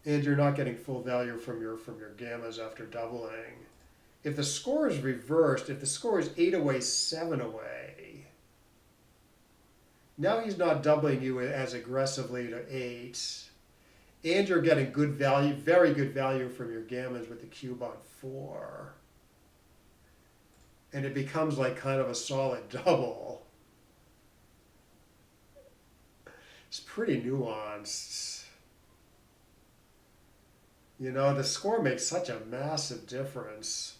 And you're not getting full value from your gammas after doubling. If the score is reversed, if the score is 8 away, 7 away, now he's not doubling you as aggressively to 8. And you're getting good value, very good value from your gammons with the cube on 4. And it becomes like kind of a solid double. It's pretty nuanced. You know, the score makes such a massive difference.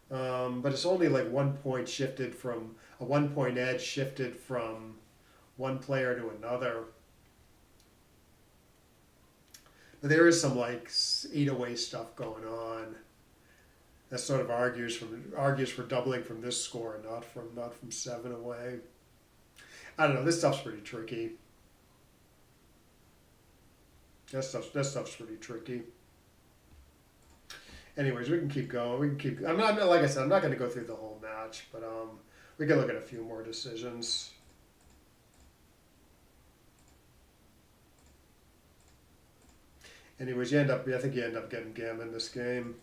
But it's only like 1 point shifted from, a 1 point edge shifted from one player to another. But there is some like 8 away stuff going on. That sort of argues for doubling from this score, not from 7 away. I don't know. This stuff's pretty tricky. That stuff's pretty tricky. Anyways, we can keep going. We can keep. I'm not like I said. I'm not going to go through the whole match, but we can look at a few more decisions. Anyways, I think you end up getting gammon this game.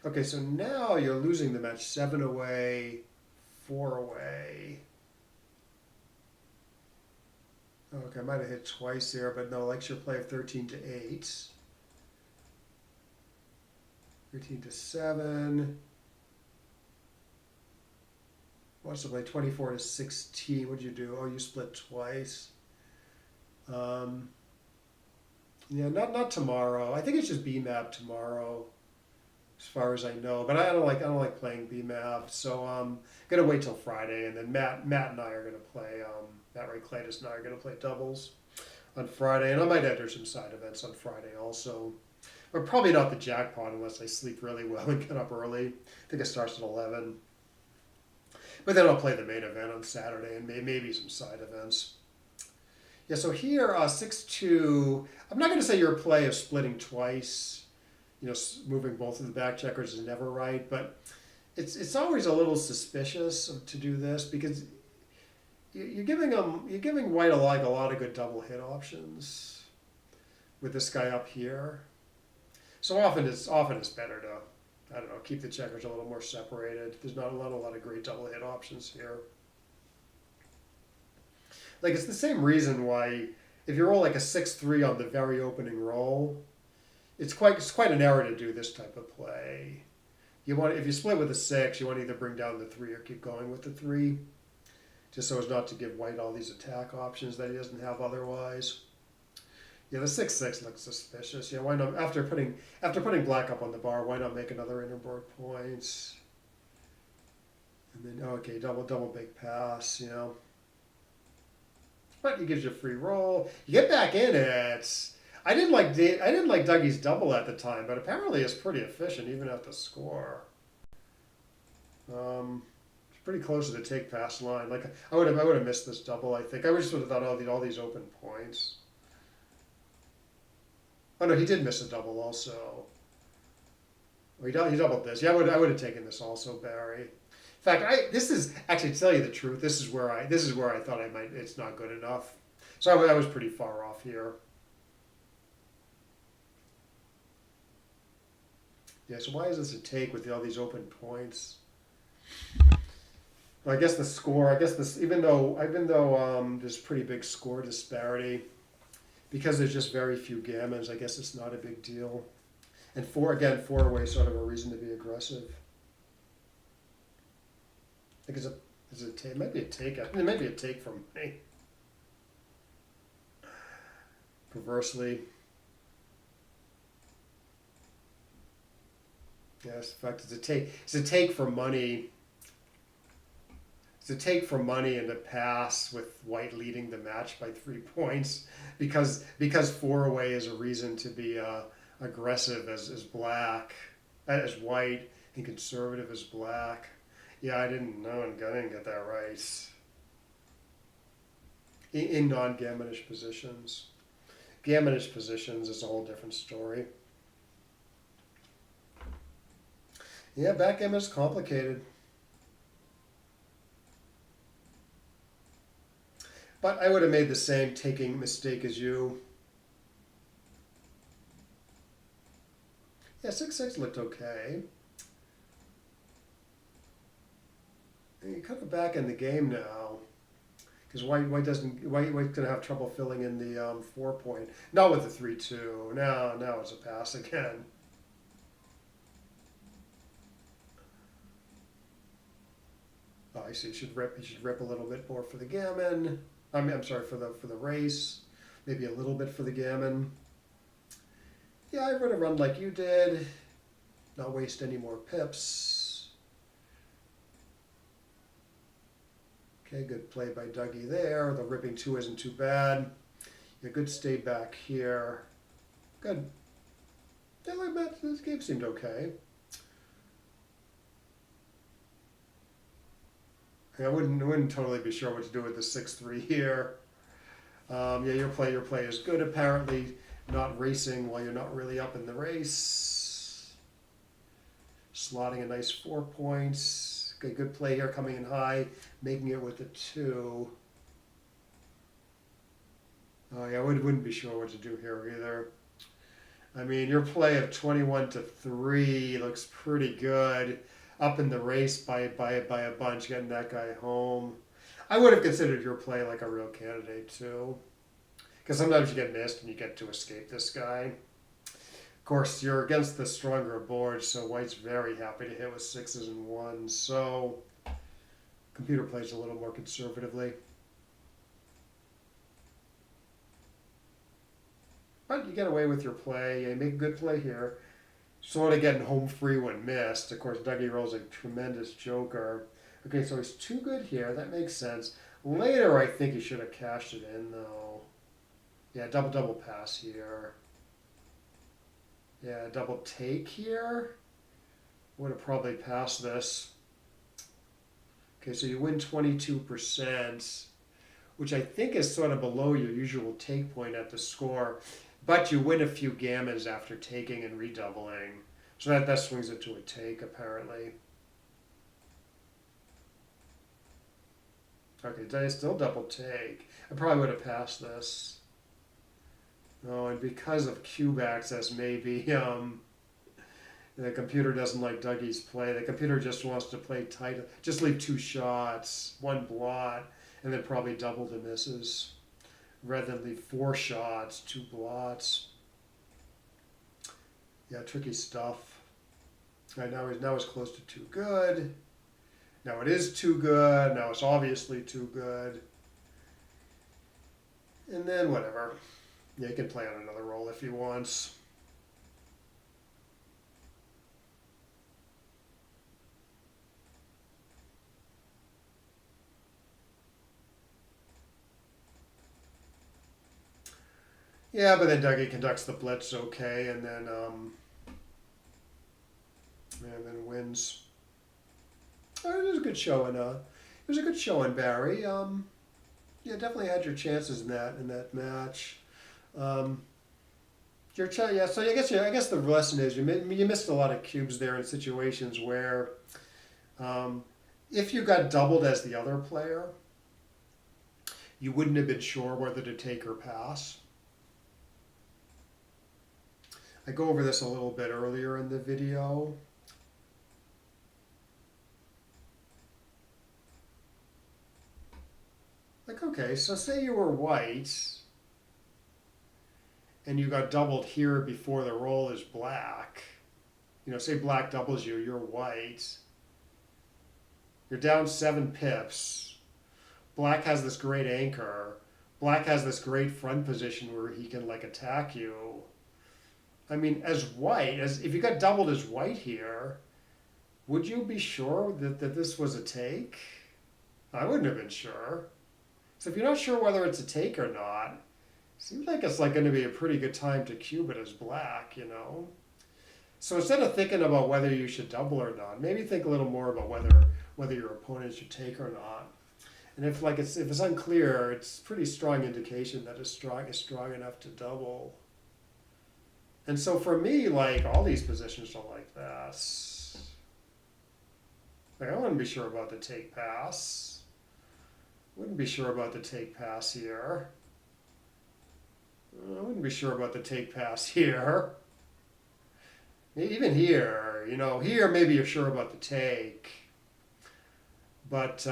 Okay, so now you're losing the match 7 away, 4 away. Okay, I might have hit twice there, but no, likes your play of 13 to 8. 13 to 7. What's the play? 24 to 16. What'd you do? Oh, you split twice. Um, yeah, not tomorrow. I think it's just BMAP tomorrow, as far as I know. But I don't like playing BMAP, so gonna wait till Friday, and then Matt and I are gonna play. Matt Ray Claytis and I are gonna play doubles on Friday, and I might enter some side events on Friday also. But probably not the jackpot unless I sleep really well and get up early. I think it starts at 11. But then I'll play the main event on Saturday and maybe some side events. Yeah, so here, 6-2. I'm not going to say your play of splitting twice, moving both of the back checkers is never right, but it's always a little suspicious to do this because you're giving White a lot of good double hit options with this guy up here. So often it's better to, I don't know, keep the checkers a little more separated. There's not a lot of great double hit options here. Like, it's the same reason why if you roll like a 6-3 on the very opening roll, it's quite an error to do this type of play. If you split with a 6, you want to either bring down the 3 or keep going with the 3, just so as not to give White all these attack options that he doesn't have otherwise. Yeah, the 6-6 looks suspicious. Yeah, why not? After putting Black up on the bar, why not make another interboard points? And then okay, double big pass. But he gives you a free roll. You get back in it. I didn't like Dougie's double at the time, but apparently it's pretty efficient even at the score. It's pretty close to the take pass line. Like I would have missed this double. I think I just would have thought all these open points. Oh no, he did miss a double also. He doubled this. Yeah, I would have taken this also, Barry. In fact, this is actually, to tell you the truth, this is where I thought I might. It's not good enough. So I was pretty far off here. Yeah. So why is this a take with all these open points? Well, I guess the score. I guess this even though there's pretty big score disparity. Because there's just very few gammons, I guess it's not a big deal. And 4 away, sort of a reason to be aggressive. I think it might be a take. I think it might be a take from me. Perversely. Yes, in fact, it's a take. It's a take for money. To take for money and to pass with White leading the match by 3 points because 4 away is a reason to be aggressive as Black, as White, and conservative as Black. Yeah, I didn't get that right. In non-gammonish positions. Gammonish positions is a whole different story. Yeah, backgammon is complicated. But I would have made the same taking mistake as you. Yeah, 6-6 looked okay. And you cut it back in the game now. Because White's gonna have trouble filling in the 4 point. Not with the 3-2. Now it's a pass again. Oh, I see. He should rip a little bit more for the gammon. I'm sorry, for the race, maybe a little bit for the gammon. Yeah, I would have run like you did, not waste any more pips. Okay, good play by Dougie there. The ripping 2 isn't too bad. Yeah, good stay back here. Good. Yeah, this game seemed okay. I wouldn't totally be sure what to do with the 6-3 here. Yeah, your play is good apparently. Not racing while you're not really up in the race. Slotting a nice 4 points. Good play here, coming in high, making it with the 2. Oh yeah, I wouldn't be sure what to do here either. I mean, your play of 21 to 3 looks pretty good. Up in the race by a bunch, getting that guy home. I would have considered your play like a real candidate too. Because sometimes you get missed and you get to escape this guy. Of course, you're against the stronger board, so white's very happy to hit with 6s and 1s. So computer plays a little more conservatively. But you get away with your play. You make a good play here. Sort of getting home free when missed. Of course, Dougie rolls a tremendous joker. Okay, so he's too good here. That makes sense. Later, I think he should have cashed it in, though. Yeah, double pass here. Yeah, double take here. Would have probably passed this. Okay, so you win 22%, which I think is sort of below your usual take point at the score. But you win a few gammons after taking and redoubling. So that swings it to a take, apparently. Okay, did I still double take? I probably would have passed this. Oh, and because of cube access, maybe the computer doesn't like Dougie's play. The computer just wants to play tight. Just leave 2 shots, 1 blot, and then probably double the misses. Rather than leave 4 shots, 2 blots. Yeah, tricky stuff. All right, now it's close to too good. Now it is too good. Now it's obviously too good. And then whatever. Yeah, he can play on another roll if he wants. Yeah, but then Dougie conducts the blitz okay, and then wins. It was a good showing. It was a good showing, Barry. Yeah, definitely had your chances in that match. Yeah. So I guess the lesson is you missed a lot of cubes there in situations where, if you got doubled as the other player, you wouldn't have been sure whether to take or pass. I go over this a little bit earlier in the video. Like, okay, so say you were white and you got doubled here before the roll is black. You know, say black doubles you, you're white. You're down 7 pips. Black has this great anchor. Black has this great front position where he can like attack you. I mean, as white, if you got doubled as white here, would you be sure that this was a take? I wouldn't have been sure. So if you're not sure whether it's a take or not, it seems like it's like going to be a pretty good time to cube it as black, you know? So instead of thinking about whether you should double or not, maybe think a little more about whether your opponent should take or not. And if it's unclear, it's a pretty strong indication that it's strong enough to double. And so for me, like, all these positions are like this. Like, I wouldn't be sure about the take pass. Wouldn't be sure about the take pass here. I wouldn't be sure about the take pass here. Even here, you know, here maybe you're sure about the take. But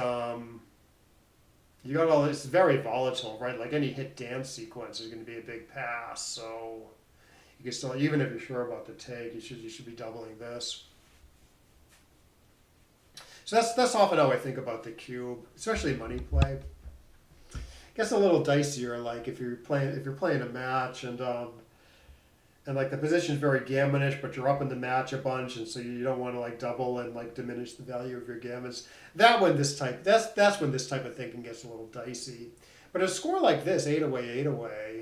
you got all this, very volatile, right? Like any hit dance sequence is going to be a big pass. So you can still, even if you're sure about the take, you should be doubling this. So that's often how I think about the cube, especially money play. I guess a little dicier, like if you're playing a match and like the position's very gammonish, but you're up in the match a bunch, and so you don't want to like double and like diminish the value of your gammons. That's when this type of thinking gets a little dicey. But a score like this, 8 away, you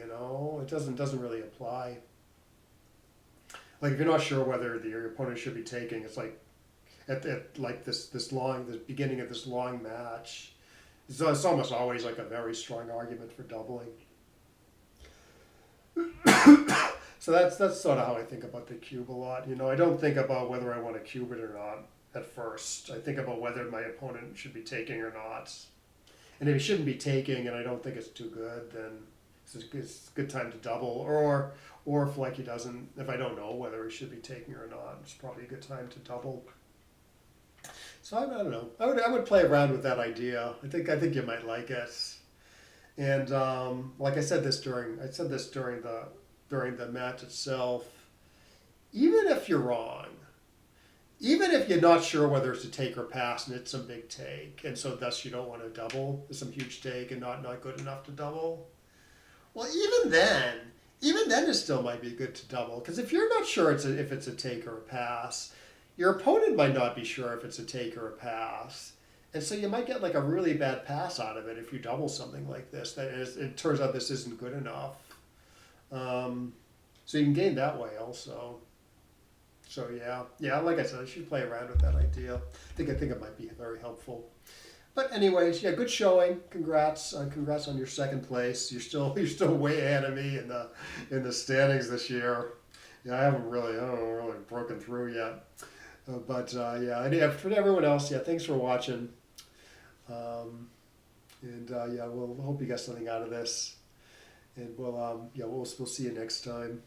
know, it doesn't really apply. Like if you're not sure whether your opponent should be taking, it's like at like the beginning of this long match, it's almost always like a very strong argument for doubling. So that's sort of how I think about the cube a lot. You know, I don't think about whether I want to cube it or not at first. I think about whether my opponent should be taking or not. And if he shouldn't be taking and I don't think it's too good, then It's a good time to double, or if like he doesn't, if I don't know whether he should be taking or not, it's probably a good time to double. So I don't know. I would play around with that idea. I think you might like it. And like I said this during the match itself. Even if you're wrong, even if you're not sure whether it's a take or pass, and it's some big take, and so thus you don't want to double, it's some huge take and not good enough to double. Well, even then it still might be good to double, because if you're not sure if it's a take or a pass, your opponent might not be sure if it's a take or a pass, and so you might get like a really bad pass out of it if you double something like this. It turns out this isn't good enough. So you can gain that way also. So yeah, like I said, I should play around with that idea. I think it might be very helpful. But anyways, yeah, good showing. Congrats on your second place. You're still way ahead of me in the standings this year. Yeah, I haven't really broken through yet. Yeah, for everyone else, yeah, thanks for watching. Yeah, we'll hope you got something out of this, and we'll see you next time.